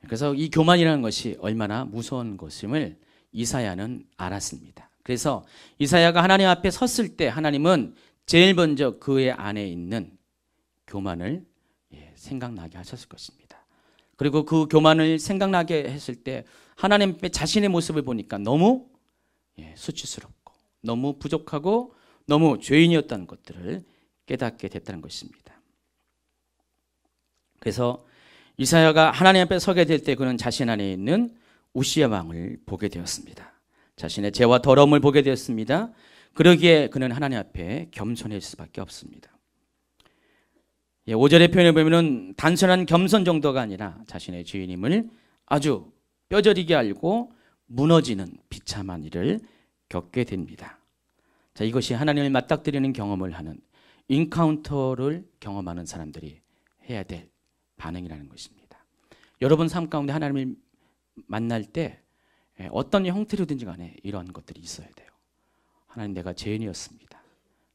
그래서 이 교만이라는 것이 얼마나 무서운 것임을 이사야는 알았습니다. 그래서 이사야가 하나님 앞에 섰을 때 하나님은 제일 먼저 그의 안에 있는 교만을 생각나게 하셨을 것입니다. 그리고 그 교만을 생각나게 했을 때 하나님 앞에 자신의 모습을 보니까 너무 수치스럽고 너무 부족하고 너무 죄인이었다는 것들을 깨닫게 됐다는 것입니다. 그래서 이사야가 하나님 앞에 서게 될 때 그는 자신 안에 있는 우시아 왕을 보게 되었습니다. 자신의 죄와 더러움을 보게 되었습니다. 그러기에 그는 하나님 앞에 겸손해질 수밖에 없습니다. 5절의 표현을 보면 단순한 겸손 정도가 아니라 자신의 죄인임을 아주 뼈저리게 알고 무너지는 비참한 일을 겪게 됩니다. 자, 이것이 하나님을 맞닥뜨리는 경험을 하는 인카운터를 경험하는 사람들이 해야 될 반응이라는 것입니다. 여러분 삶 가운데 하나님을 만날 때 어떤 형태로든지 간에 이런 것들이 있어야 돼요. 하나님, 내가 죄인이었습니다.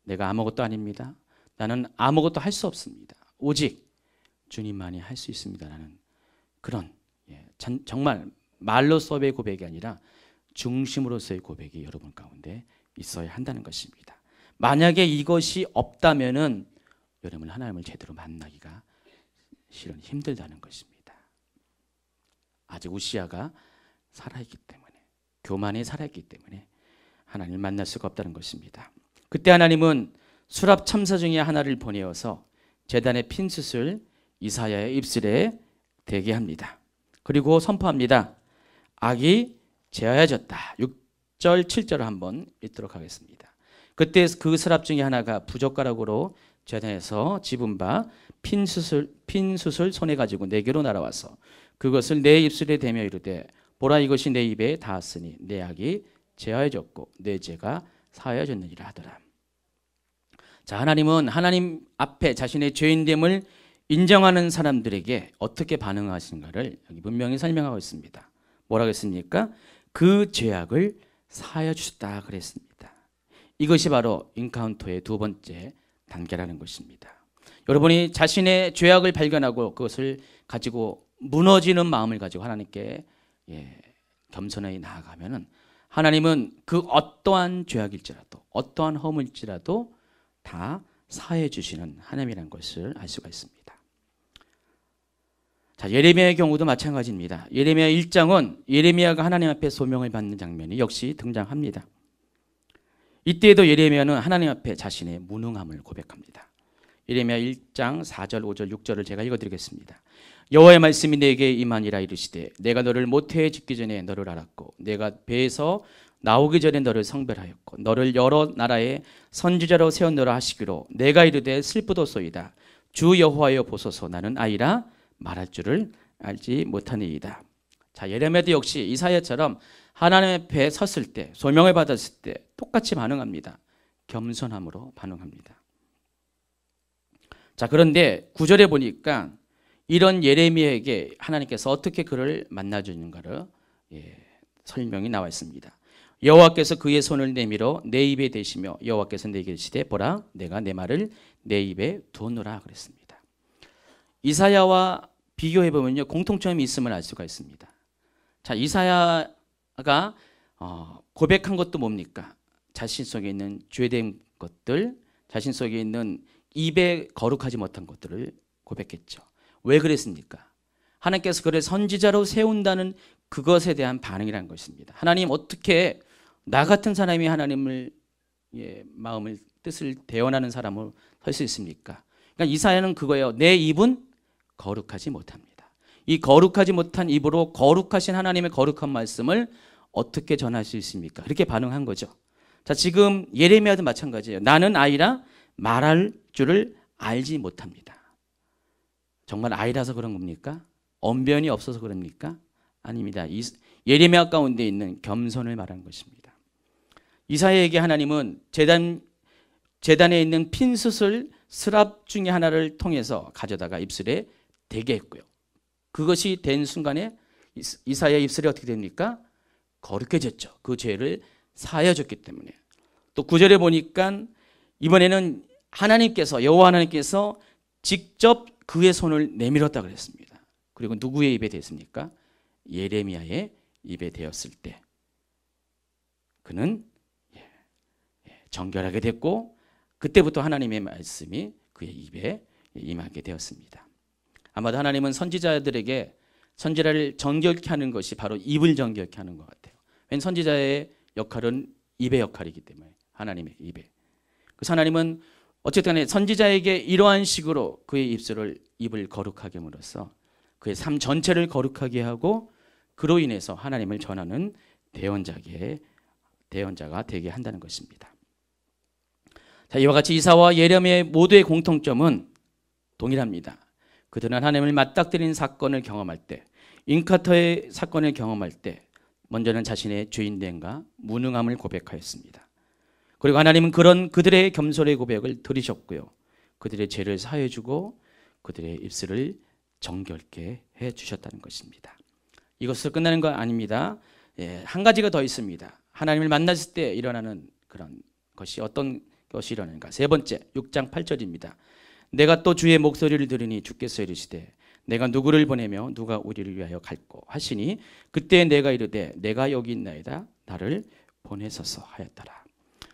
내가 아무것도 아닙니다. 나는 아무것도 할 수 없습니다. 오직 주님만이 할 수 있습니다라는 그런 정말 말로서의 고백이 아니라 중심으로서의 고백이 여러분 가운데 있어야 한다는 것입니다. 만약에 이것이 없다면은 여러분 하나님을 제대로 만나기가 실은 힘들다는 것입니다. 아직 우시아가 살아있기 때문에, 교만에 살아있기 때문에 하나님을 만날 수가 없다는 것입니다. 그때 하나님은 수랍 참사 중에 하나를 보내어서 제단의 핀숯을 이사야의 입술에 대게 합니다. 그리고 선포합니다. 악이 제하여졌다. 6절 7절을 한번 읽도록 하겠습니다. 그때 그 수랍 중에 하나가 부젓가락으로 제단에서 집은 바 핀숯을 손에 가지고 내게로 날아와서 그것을 내 입술에 대며 이르되 보라 이것이 내 입에 닿았으니 내 악이 제하여졌고 내 죄가 사하여졌느니라 하더라. 자, 하나님은 하나님 앞에 자신의 죄인됨을 인정하는 사람들에게 어떻게 반응하신가를 여기 분명히 설명하고 있습니다. 뭐라고 했습니까? 그 죄악을 사하여 주셨다 그랬습니다. 이것이 바로 인카운터의 두 번째 단계라는 것입니다. 여러분이 자신의 죄악을 발견하고 그것을 가지고 무너지는 마음을 가지고 하나님께 겸손하게 나아가면은 하나님은 그 어떠한 죄악일지라도 어떠한 허물일지라도 다 사해 주시는 하나님이라는 것을 알 수가 있습니다. 자, 예레미야의 경우도 마찬가지입니다. 예레미야 1장은 예레미야가 하나님 앞에 소명을 받는 장면이 역시 등장합니다. 이때에도 예레미야는 하나님 앞에 자신의 무능함을 고백합니다. 예레미야 1장 4절, 5절, 6절을 제가 읽어드리겠습니다. 여호와의 말씀이 내게 임하니라 이르시되 내가 너를 모태에 짓기 전에 너를 알았고 내가 배에서 나오기 전에 너를 성별하였고 너를 여러 나라의 선지자로 세웠노라 하시기로 내가 이르되 슬프도소이다. 주 여호와여 보소서 나는 아이라 말할 줄을 알지 못하니이다. 자, 예레미야도 역시 이사야처럼 하나님 앞에 섰을 때 소명을 받았을 때 똑같이 반응합니다. 겸손함으로 반응합니다. 자, 그런데 9절에 보니까 이런 예레미야에게 하나님께서 어떻게 그를 만나주는가를 설명이 나와 있습니다. 여호와께서 그의 손을 내밀어 내 입에 대시며 여호와께서 내게 이르시되 보라 내가 내 말을 내 입에 두었노라 그랬습니다. 이사야와 비교해 보면요 공통점이 있음을 알 수가 있습니다. 자, 이사야가 고백한 것도 뭡니까? 자신 속에 있는 죄된 것들, 자신 속에 있는 입에 거룩하지 못한 것들을 고백했죠. 왜 그랬습니까? 하나님께서 그를 선지자로 세운다는 그것에 대한 반응이라는 것입니다. 하나님 어떻게 나 같은 사람이 하나님을 마음을 뜻을 대언하는 사람으로 설 수 있습니까? 그러니까 이사야는 그거예요. 내 입은 거룩하지 못합니다. 이 거룩하지 못한 입으로 거룩하신 하나님의 거룩한 말씀을 어떻게 전할 수 있습니까? 그렇게 반응한 거죠. 자, 지금 예레미야도 마찬가지예요. 나는 아이라 말할 줄을 알지 못합니다. 정말 아이라서 그런 겁니까? 언변이 없어서 그럽니까? 아닙니다. 예레미야 가운데 있는 겸손을 말하는 것입니다. 이사야에게 하나님은 제단에 있는 핀숯을 스랍 중에 하나를 통해서 가져다가 입술에 대게 했고요. 그것이 된 순간에 이사야의 입술이 어떻게 됩니까? 거룩해졌죠. 그 죄를 사하여 줬기 때문에. 또 9절에 보니까 이번에는 여호와 하나님께서 직접 그의 손을 내밀었다 그랬습니다. 그리고 누구의 입에 대습니까? 예레미야의 입에 대었을 때 그는 정결하게 됐고 그때부터 하나님의 말씀이 그의 입에 임하게 되었습니다. 아마도 하나님은 선지자들에게 선지자를 정결케 하는 것이 바로 입을 정결케 하는 것 같아요. 왜냐하면 선지자의 역할은 입의 역할이기 때문에 하나님의 입에. 그래서 하나님은 어쨌든 간에 선지자에게 이러한 식으로 그의 입을 거룩하게 함으로써 그의 삶 전체를 거룩하게 하고 그로 인해서 하나님을 전하는 대언자가 되게 한다는 것입니다. 자, 이와 같이 이사와 예레미야의 모두의 공통점은 동일합니다. 그들은 하나님을 맞닥뜨린 사건을 경험할 때, 인카터의 사건을 경험할 때 먼저는 자신의 죄인됨과 무능함을 고백하였습니다. 그리고 하나님은 그들의 겸손의 고백을 들으셨고요. 그들의 죄를 사해 주고 그들의 입술을 정결케 해 주셨다는 것입니다. 이것으로 끝나는 거 아닙니다. 한 가지가 더 있습니다. 하나님을 만났을 때 일어나는 그런 것이 어떤 것이 일어나는가. 세 번째 6장 8절입니다. 내가 또 주의 목소리를 들으니 주께서 이르시되 내가 누구를 보내며 누가 우리를 위하여 갈꼬 하시니 그때 내가 이르되 내가 여기 있나이다 나를 보내소서 하였더라.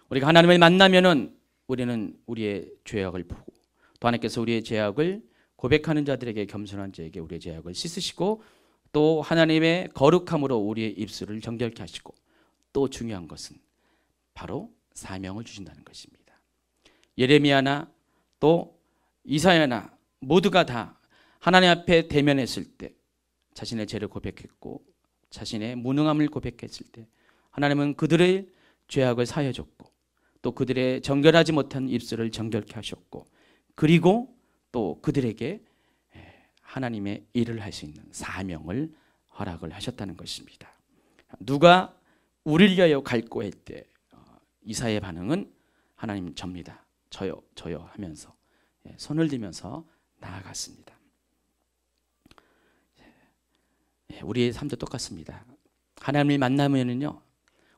우리가 하나님을 만나면은 우리는 우리의 죄악을 보고 또 하나님께서 우리의 죄악을 고백하는 자들에게 겸손한 자에게 우리의 죄악을 씻으시고 또 하나님의 거룩함으로 우리의 입술을 정결케 하시고 또 중요한 것은 바로 사명을 주신다는 것입니다. 예레미야나 또 이사야나 모두가 다 하나님 앞에 대면했을 때 자신의 죄를 고백했고 자신의 무능함을 고백했을 때 하나님은 그들의 죄악을 사해 줬고 또 그들의 정결하지 못한 입술을 정결케 하셨고 그리고 또 그들에게 하나님의 일을 할 수 있는 사명을 허락을 하셨다는 것입니다. 누가 우리를 위하여 갈고 할 때 이사야의 반응은 하나님 접니다. 저요 하면서 손을 들면서 나아갔습니다. 우리의 삶도 똑같습니다. 하나님을 만나면은요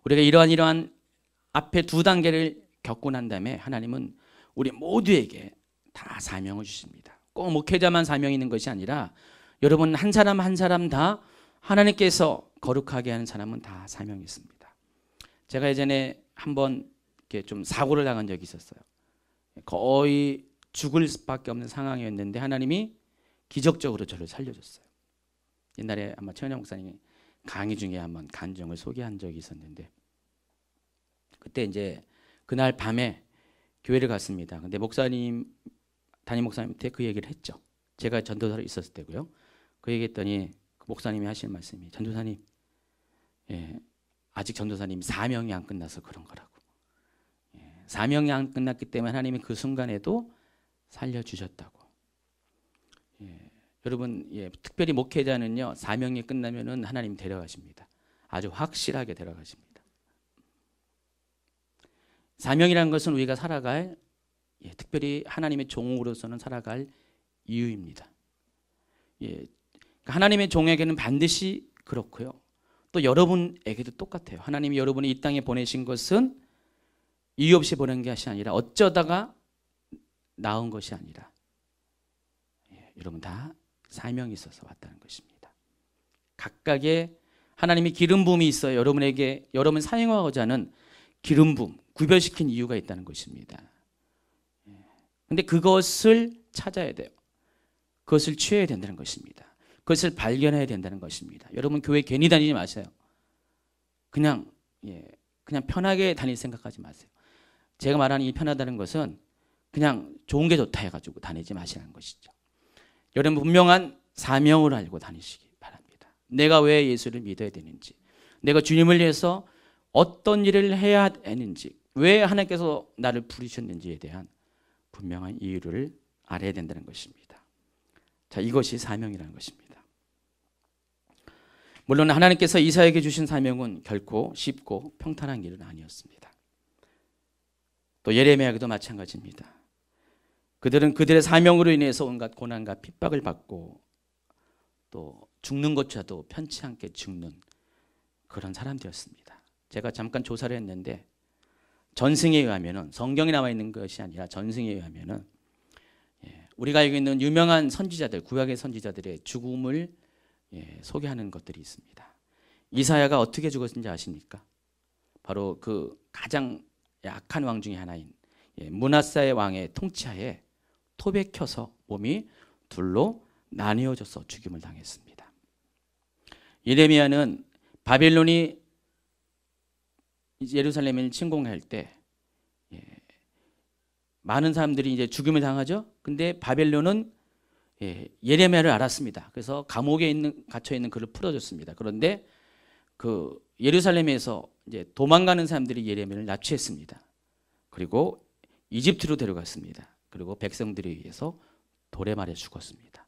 우리가 이러한 앞에 두 단계를 겪고 난 다음에 하나님은 우리 모두에게 다 사명을 주십니다. 꼭 목회자만 사명이 있는 것이 아니라 여러분 한 사람 한 사람 다 하나님께서 거룩하게 하는 사람은 다 사명이 있습니다. 제가 예전에 한번 이렇게 좀 사고를 당한 적이 있었어요. 거의 죽을 수밖에 없는 상황이었는데 하나님이 기적적으로 저를 살려줬어요. 옛날에 아마 최은영 목사님이 강의 중에 한번 간증을 소개한 적이 있었는데 그때 이제 그날 밤에 교회를 갔습니다. 근데 담임 목사님한테 그 얘기를 했죠. 제가 전도사로 있었을 때고요. 그 얘기했더니 그 목사님이 하시는 말씀이 전도사님, 아직 전도사님 사명이 안 끝나서 그런 거라고. 사명이 안 끝났기 때문에 하나님이 그 순간에도 살려주셨다고. 여러분, 특별히 목회자는요 사명이 끝나면은 하나님 데려가십니다. 아주 확실하게 데려가십니다. 사명이라는 것은 우리가 살아갈 특별히 하나님의 종으로서는 살아갈 이유입니다. 하나님의 종에게는 반드시 그렇고요. 또 여러분에게도 똑같아요. 하나님이 여러분을 이 땅에 보내신 것은 이유 없이 보낸 것이 아니라 어쩌다가 나온 것이 아니라 여러분 다 사명이 있어서 왔다는 것입니다. 각각의 하나님이 기름 부음이 있어요. 여러분에게 여러분 사용하고자 하는 기름 부음 구별시킨 이유가 있다는 것입니다. 근데 그것을 찾아야 돼요. 그것을 취해야 된다는 것입니다. 그것을 발견해야 된다는 것입니다. 여러분 교회 괜히 다니지 마세요. 그냥 편하게 다닐 생각하지 마세요. 제가 말하는 이 편하다는 것은 그냥 좋은 게 좋다 해가지고 다니지 마시라는 것이죠. 여러분 분명한 사명을 알고 다니시기 바랍니다. 내가 왜 예수를 믿어야 되는지, 내가 주님을 위해서 어떤 일을 해야 하는지, 왜 하나님께서 나를 부르셨는지에 대한 분명한 이유를 알아야 된다는 것입니다. 자, 이것이 사명이라는 것입니다. 물론 하나님께서 이사야에게 주신 사명은 결코 쉽고 평탄한 일은 아니었습니다. 또 예레미야에게도 마찬가지입니다. 그들은 그들의 사명으로 인해서 온갖 고난과 핍박을 받고 또 죽는 것조차도 편치 않게 죽는 그런 사람들이었습니다. 제가 잠깐 조사를 했는데 전승에 의하면은 성경에 나와 있는 것이 아니라 전승에 의하면은 우리가 알고 있는 유명한 선지자들, 구약의 선지자들의 죽음을 소개하는 것들이 있습니다. 이사야가 어떻게 죽었는지 아십니까? 바로 그 가장 약한 왕 중에 하나인 므낫사의 왕의 통치하에 톱에 켜서 몸이 둘로 나뉘어져서 죽임을 당했습니다. 예레미야는 바벨론이 예루살렘을 침공할 때 많은 사람들이 이제 죽임을 당하죠. 근데 바벨론은 예레미야를 알았습니다. 그래서 감옥에 갇혀 있는 그를 풀어줬습니다. 그런데 그 예루살렘에서 이제 도망가는 사람들이 예레미야를 납치했습니다. 그리고 이집트로 데려갔습니다. 그리고 백성들에 의해서 돌에 말해 죽었습니다.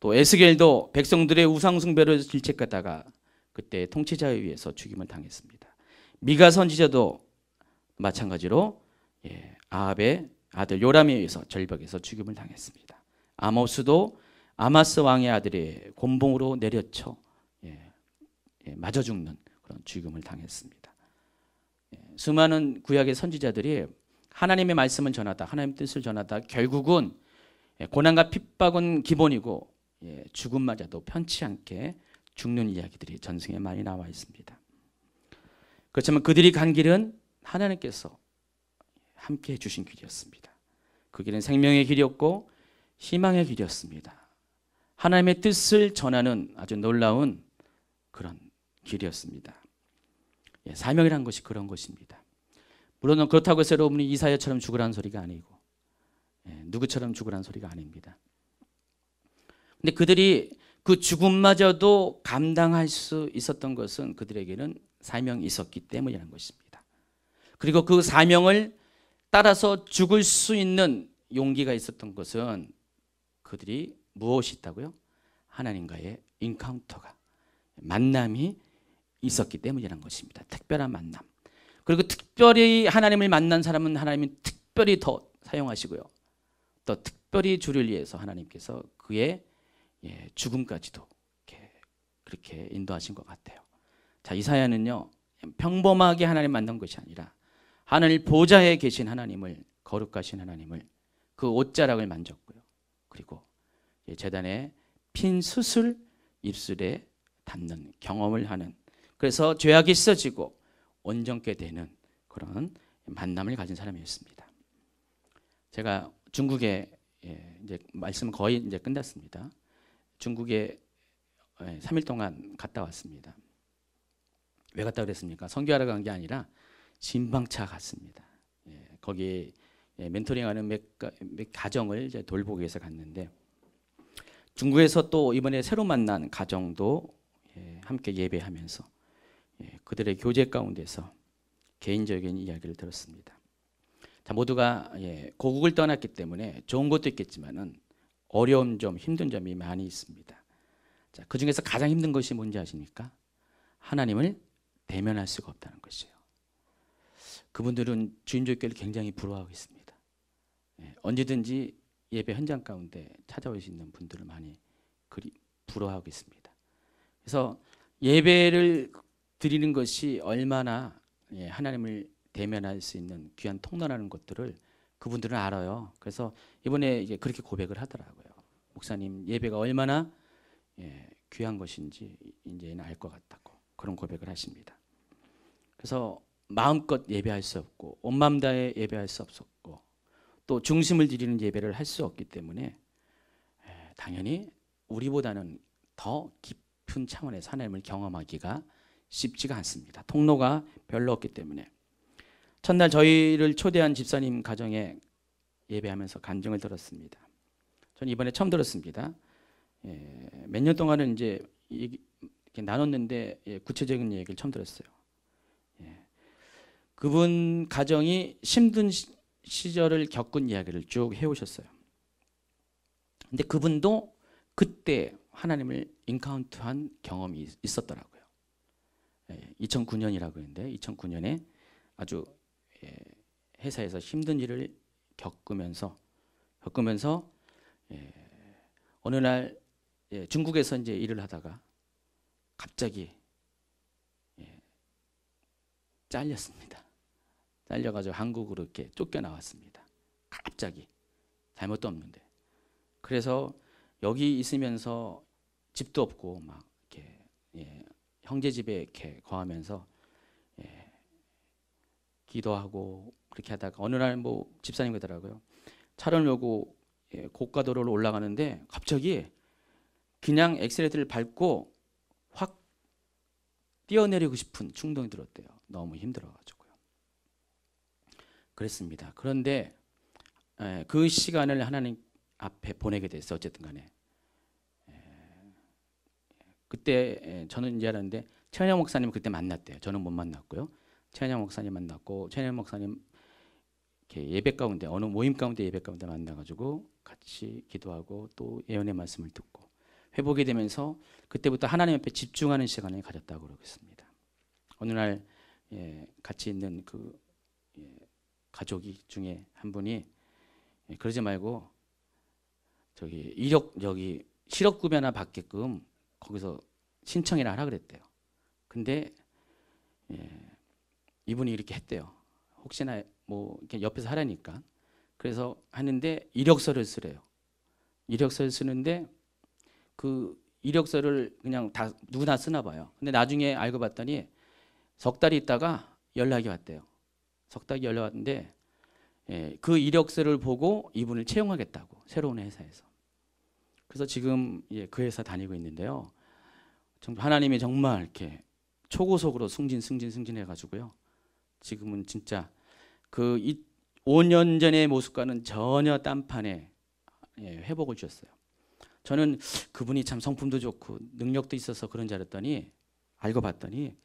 또 에스겔도 백성들의 우상 숭배를 질책하다가 그때 통치자에 의해서 죽임을 당했습니다. 미가 선지자도 마찬가지로 아합의 아들 요람에 의해서 절벽에서 죽임을 당했습니다. 아모스도 아마스 왕의 아들의 곤봉으로 내려쳐 맞아 죽는 그런 죽임을 당했습니다. 수많은 구약의 선지자들이 하나님의 말씀을 전하다, 하나님의 뜻을 전하다 결국은 고난과 핍박은 기본이고 죽음마저도 편치 않게 죽는 이야기들이 전승에 많이 나와 있습니다. 그렇지만 그들이 간 길은 하나님께서 함께 해주신 길이었습니다. 그 길은 생명의 길이었고 희망의 길이었습니다. 하나님의 뜻을 전하는 아주 놀라운 그런 길이었습니다. 사명이라는 것이 그런 것입니다. 물론 그렇다고 해서 여러분이 이사야처럼 죽으라는 소리가 아니고 누구처럼 죽으라는 소리가 아닙니다. 근데 그들이 그 죽음마저도 감당할 수 있었던 것은 그들에게는 사명이 있었기 때문이라는 것입니다. 그리고 그 사명을 따라서 죽을 수 있는 용기가 있었던 것은 그들이 무엇이 있다고요? 하나님과의 인카운터가, 만남이 있었기 때문이라는 것입니다. 특별한 만남. 그리고 특별히 하나님을 만난 사람은 하나님이 특별히 더 사용하시고요. 또 특별히 주를 위해서 하나님께서 그의 죽음까지도 그렇게 인도하신 것 같아요. 자, 이사야는요, 평범하게 하나님 만난 것이 아니라 하늘 보좌에 계신 하나님을, 거룩하신 하나님을, 그 옷자락을 만졌고요. 그리고 제단에 핀 숯을 입술에 담는 경험을 하는, 그래서 죄악이 씻어지고 온전케 되는 그런 만남을 가진 사람이었습니다. 제가 중국에 이제 말씀 거의 이제 끝났습니다. 중국에 3일 동안 갔다 왔습니다. 왜 갔다 그랬습니까? 선교하러 간 게 아니라 신방차 갔습니다. 거기 멘토링하는 몇 가정을 이제 돌보기 위해서 갔는데, 중국에서 또 이번에 새로 만난 가정도 함께 예배하면서 그들의 교제 가운데서 개인적인 이야기를 들었습니다. 자, 모두가 고국을 떠났기 때문에 좋은 것도 있겠지만은 어려운 점, 힘든 점이 많이 있습니다. 자, 그 중에서 가장 힘든 것이 뭔지 아십니까? 하나님을 대면할 수가 없다는 것이에요. 그분들은 주인조교를 굉장히 부러워하고 있습니다. 언제든지 예배 현장 가운데 찾아올 수 있는 분들을 많이 부러워하고 있습니다. 그래서 예배를 드리는 것이 얼마나 하나님을 대면할 수 있는 귀한 통로라는 것들을 그분들은 알아요. 그래서 이번에 이제 그렇게 고백을 하더라고요. 목사님, 예배가 얼마나 귀한 것인지 이제는 알 것 같다고 그런 고백을 하십니다. 그래서 마음껏 예배할 수 없고 온 마음 다해 예배할 수 없었고 또 중심을 들이는 예배를 할 수 없기 때문에 당연히 우리보다는 더 깊은 차원에서 하나님을 경험하기가 쉽지가 않습니다. 통로가 별로 없기 때문에. 첫날 저희를 초대한 집사님 가정에 예배하면서 간증을 들었습니다. 저는 이번에 처음 들었습니다. 몇 년 동안은 이제 이렇게 나눴는데 구체적인 얘기를 처음 들었어요. 그분 가정이 힘든 시절을 겪은 이야기를 쭉 해오셨어요. 근데 그분도 그때 하나님을 인카운트한 경험이 있었더라고요. 2009년이라고 했는데 2009년에 아주 회사에서 힘든 일을 겪으면서 어느 날 중국에서 이제 일을 하다가 갑자기 잘렸습니다. 잘려가지고 한국으로 이렇게 쫓겨나왔습니다. 갑자기 잘못도 없는데. 그래서 여기 있으면서 집도 없고 막 이렇게 형제 집에 이렇게 거하면서 기도하고 그렇게 하다가 어느 날 뭐 집사님 그러더라고요. 차를 몰고 고가도로를 올라가는데 갑자기 그냥 엑셀레이터를 밟고 확 뛰어내리고 싶은 충동이 들었대요. 너무 힘들어가지고요. 그랬습니다. 그런데 그 시간을 하나님 앞에 보내게 됐어요. 어쨌든 간에. 그때 저는 이제 알았는데 최현영 목사님 그때 만났대요. 저는 못 만났고요. 최현영 목사님 만났고 최현영 목사님 이렇게 예배 가운데 어느 모임 가운데 예배 가운데 만나가지고 같이 기도하고 또 예언의 말씀을 듣고 회복이 되면서 그때부터 하나님 앞에 집중하는 시간을 가졌다고 그러고 있습니다. 어느 날 같이 있는 그 가족이 중에 한 분이 그러지 말고 저기 실업급여 하나 받게끔 거기서 신청이나 하라 그랬대요. 근데 이분이 이렇게 했대요. 혹시나 뭐 이렇게 옆에서 하라니까. 그래서 하는데 이력서를 쓰래요. 이력서를 쓰는데 그 이력서를 그냥 다 누구나 쓰나 봐요. 근데 나중에 알고 봤더니 석 달 있다가 연락이 왔대요. 석 달이 연락 왔는데 그 이력서를 보고 이분을 채용하겠다고, 새로운 회사에서. 그래서 지금 그 회사 다니고 있는데요. 하나님이 정말 이렇게 초고속으로 승진해가지고요. 지금은 진짜 그 5년 전의 모습과는 전혀 딴판에 회복을 주셨어요. 저는 그분이 참 성품도 좋고 능력도 있어서 그런 줄 알았더니 알고 봤더니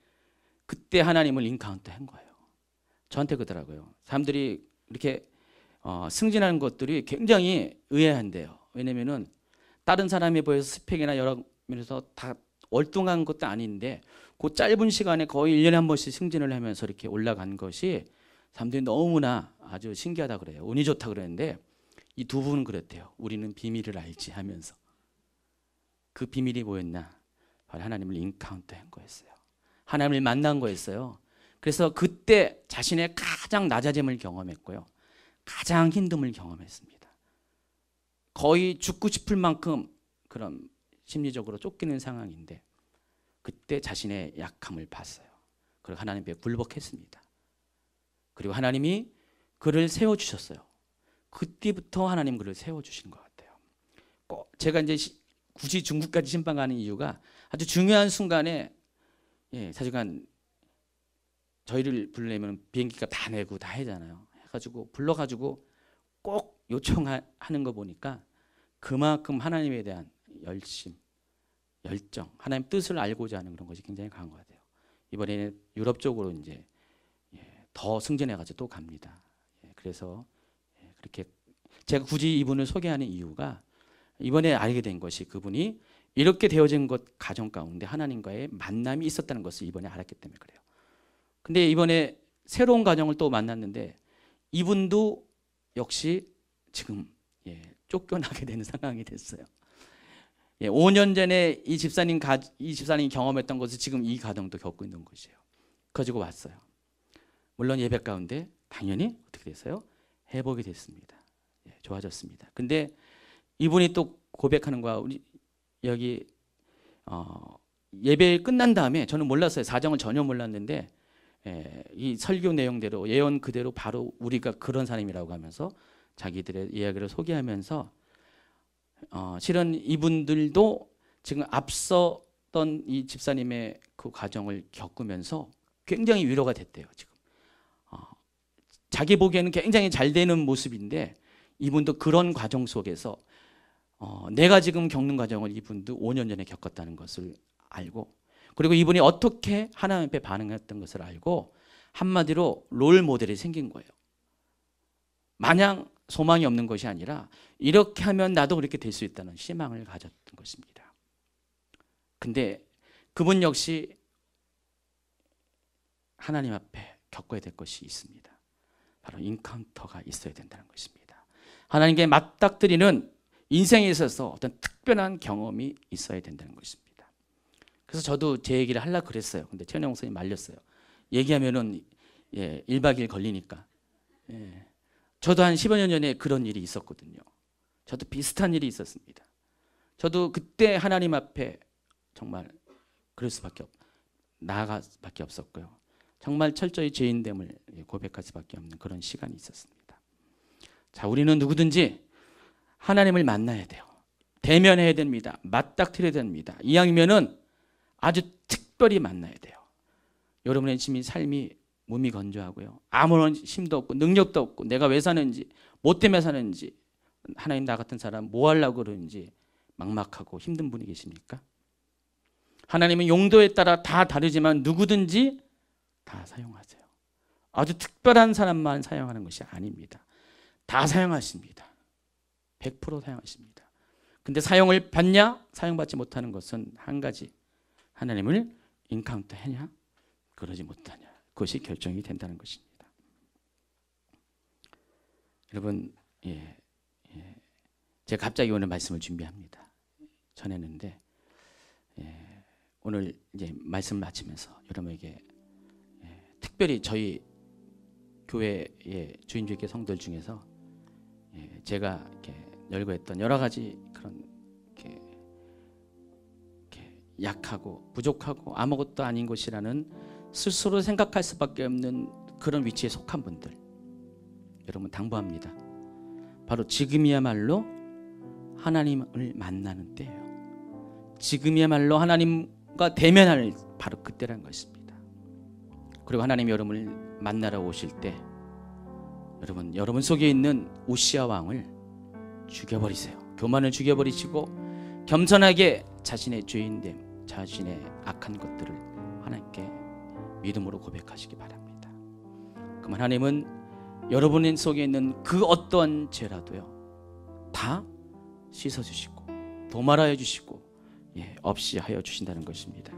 그때 하나님을 인카운트 한 거예요. 저한테 그러더라고요. 사람들이 이렇게 승진하는 것들이 굉장히 의아한데요. 왜냐면은 다른 사람에 비해서 스펙이나 여러 면에서 다 월등한 것도 아닌데 그 짧은 시간에 거의 1년에 한 번씩 승진을 하면서 이렇게 올라간 것이 사람들이 너무나 아주 신기하다 그래요. 운이 좋다 그랬는데 이 두 분은 그랬대요. 우리는 비밀을 알지 하면서. 그 비밀이 뭐였나? 바로 하나님을 인카운트 한 거였어요. 하나님을 만난 거였어요. 그래서 그때 자신의 가장 낮아짐을 경험했고요. 가장 힘듦을 경험했습니다. 거의 죽고 싶을 만큼 그런 심리적으로 쫓기는 상황인데 그때 자신의 약함을 봤어요. 그리고 하나님 앞에 굴복했습니다. 그리고 하나님이 그를 세워주셨어요. 그때부터 하나님 그를 세워주신 것 같아요. 제가 이제 굳이 중국까지 신방 가는 이유가 아주 중요한 순간에 사실은 저희를 부르려면 비행기값 다 내고 다 하잖아요. 해가지고 불러가지고 꼭 요청하는 거 보니까 그만큼 하나님에 대한 열심, 열정, 하나님 뜻을 알고자 하는 그런 것이 굉장히 강한 것 같아요. 이번에 유럽 쪽으로 이제 더 승진해가지고 또 갑니다. 그래서 그렇게 제가 굳이 이분을 소개하는 이유가 이번에 알게 된 것이 그분이 이렇게 되어진 것 가정 가운데 하나님과의 만남이 있었다는 것을 이번에 알았기 때문에 그래요. 근데 이번에 새로운 가정을 또 만났는데 이분도 역시 지금 쫓겨나게 되는 상황이 됐어요. 5년 전에 이 집사님이 경험했던 것을 지금 이 가정도 겪고 있는 것이에요. 가지고 왔어요. 물론 예배 가운데 당연히 어떻게 됐어요? 회복이 됐습니다. 좋아졌습니다. 근데 이분이 또 고백하는 거야. 우리 여기 예배 끝난 다음에 저는 몰랐어요. 사정을 전혀 몰랐는데 이 설교 내용대로 예언 그대로 바로 우리가 그런 사람이라고 하면서 자기들의 이야기를 소개하면서 실은 이분들도 지금 앞섰던 이 집사님의 그 과정을 겪으면서 굉장히 위로가 됐대요. 지금 자기 보기에는 굉장히 잘 되는 모습인데 이분도 그런 과정 속에서 내가 지금 겪는 과정을 이분도 5년 전에 겪었다는 것을 알고 그리고 이분이 어떻게 하나님 앞에 반응했던 것을 알고 한마디로 롤 모델이 생긴 거예요. 마냥 소망이 없는 것이 아니라 이렇게 하면 나도 그렇게 될 수 있다는 희망을 가졌던 것입니다. 근데 그분 역시 하나님 앞에 겪어야 될 것이 있습니다. 바로 인카운터가 있어야 된다는 것입니다. 하나님께 맞닥뜨리는 인생에 있어서 어떤 특별한 경험이 있어야 된다는 것입니다. 그래서 저도 제 얘기를 하려고 그랬어요. 근데 최은영 목사님 말렸어요. 얘기하면은 1박 2일 걸리니까. 저도 한 15년 전에 그런 일이 있었거든요. 저도 비슷한 일이 있었습니다. 저도 그때 하나님 앞에 정말 그럴 수밖에 나아갈 수밖에 없었고요. 정말 철저히 죄인됨을 고백할 수밖에 없는 그런 시간이 있었습니다. 자, 우리는 누구든지 하나님을 만나야 돼요. 대면해야 됩니다. 맞닥뜨려야 됩니다. 이왕이면은 아주 특별히 만나야 돼요. 여러분의 삶이 몸이 건조하고요. 아무런 힘도 없고 능력도 없고 내가 왜 사는지 뭐 때문에 사는지 하나님 나 같은 사람 뭐 하려고 그러는지 막막하고 힘든 분이 계십니까? 하나님은 용도에 따라 다 다르지만 누구든지 다 사용하세요. 아주 특별한 사람만 사용하는 것이 아닙니다. 다 사용하십니다. 100% 사용하십니다. 근데 사용을 받냐? 사용받지 못하는 것은 한 가지. 하나님을 인카운트 하냐? 그러지 못하냐? 그것이 결정이 된다는 것입니다. 여러분, 제가 갑자기 오늘 말씀을 준비합니다. 전했는데 오늘 이제 말씀 마치면서 여러분에게 특별히 저희 교회의 주임교회 성도들 중에서 제가 이렇게 열거했던 여러 가지 그런 이렇게 약하고 부족하고 아무것도 아닌 것이라는 스스로 생각할 수밖에 없는 그런 위치에 속한 분들, 여러분 당부합니다. 바로 지금이야말로 하나님을 만나는 때예요. 지금이야말로 하나님과 대면할 바로 그때라는 것입니다. 그리고 하나님이 여러분을 만나러 오실 때 여러분 속에 있는 우시아 왕을 죽여버리세요. 교만을 죽여버리시고 겸손하게 자신의 죄인됨, 자신의 악한 것들을 하나님께 믿음으로 고백하시기 바랍니다. 그럼 하나님은 여러분 속에 있는 그 어떠한 죄라도요 다 씻어주시고 도말하여 주시고 없이 하여 주신다는 것입니다.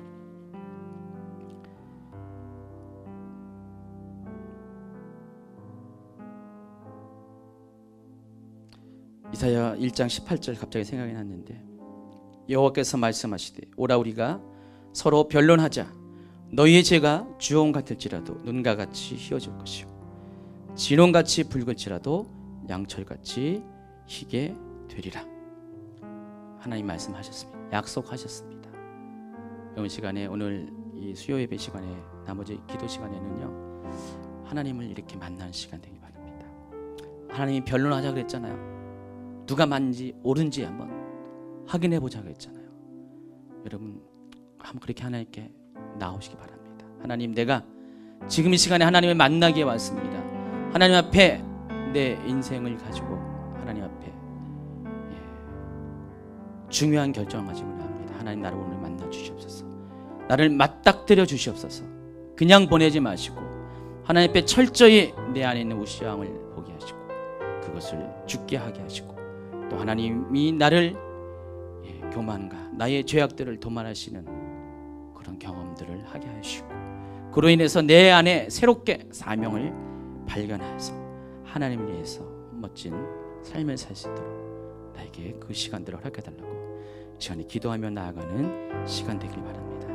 이사야 1장 18절 갑자기 생각이 났는데, 여호와께서 말씀하시되 오라 우리가 서로 변론하자. 너희의 죄가 주홍 같을지라도 눈과 같이 희어질 것이요 진홍같이 붉을지라도 양철같이 희게 되리라. 하나님 말씀하셨습니다. 약속하셨습니다. 이번 시간에, 오늘 이 수요 예배 시간에, 나머지 기도 시간에는요 하나님을 이렇게 만나는 시간 되기 바랍니다. 하나님이 변론하자 그랬잖아요. 누가 맞는지 옳은지 한번 확인해 보자 그랬잖아요. 여러분 한번 그렇게 하나님께 나오시기 바랍니다. 하나님, 내가 지금 이 시간에 하나님을 만나기에 왔습니다. 하나님 앞에 내 인생을 가지고 하나님 앞에 중요한 결정을 가지고 나옵니다. 하나님, 나를 오늘 만나 주시옵소서. 나를 맞닥뜨려 주시옵소서. 그냥 보내지 마시고 하나님 앞에 철저히 내 안에 있는 우시아 왕을 보게 하시고 그것을 죽게 하게 하시고, 또 하나님이 나를 교만과 나의 죄악들을 도말하시는 그런 경험들을 하게 하시고, 그로 인해서 내 안에 새롭게 사명을 발견해서 하나님을 위해서 멋진 삶을 살 수 있도록 나에게 그 시간들을 허락해달라고 시간에 기도하며 나아가는 시간 되길 바랍니다.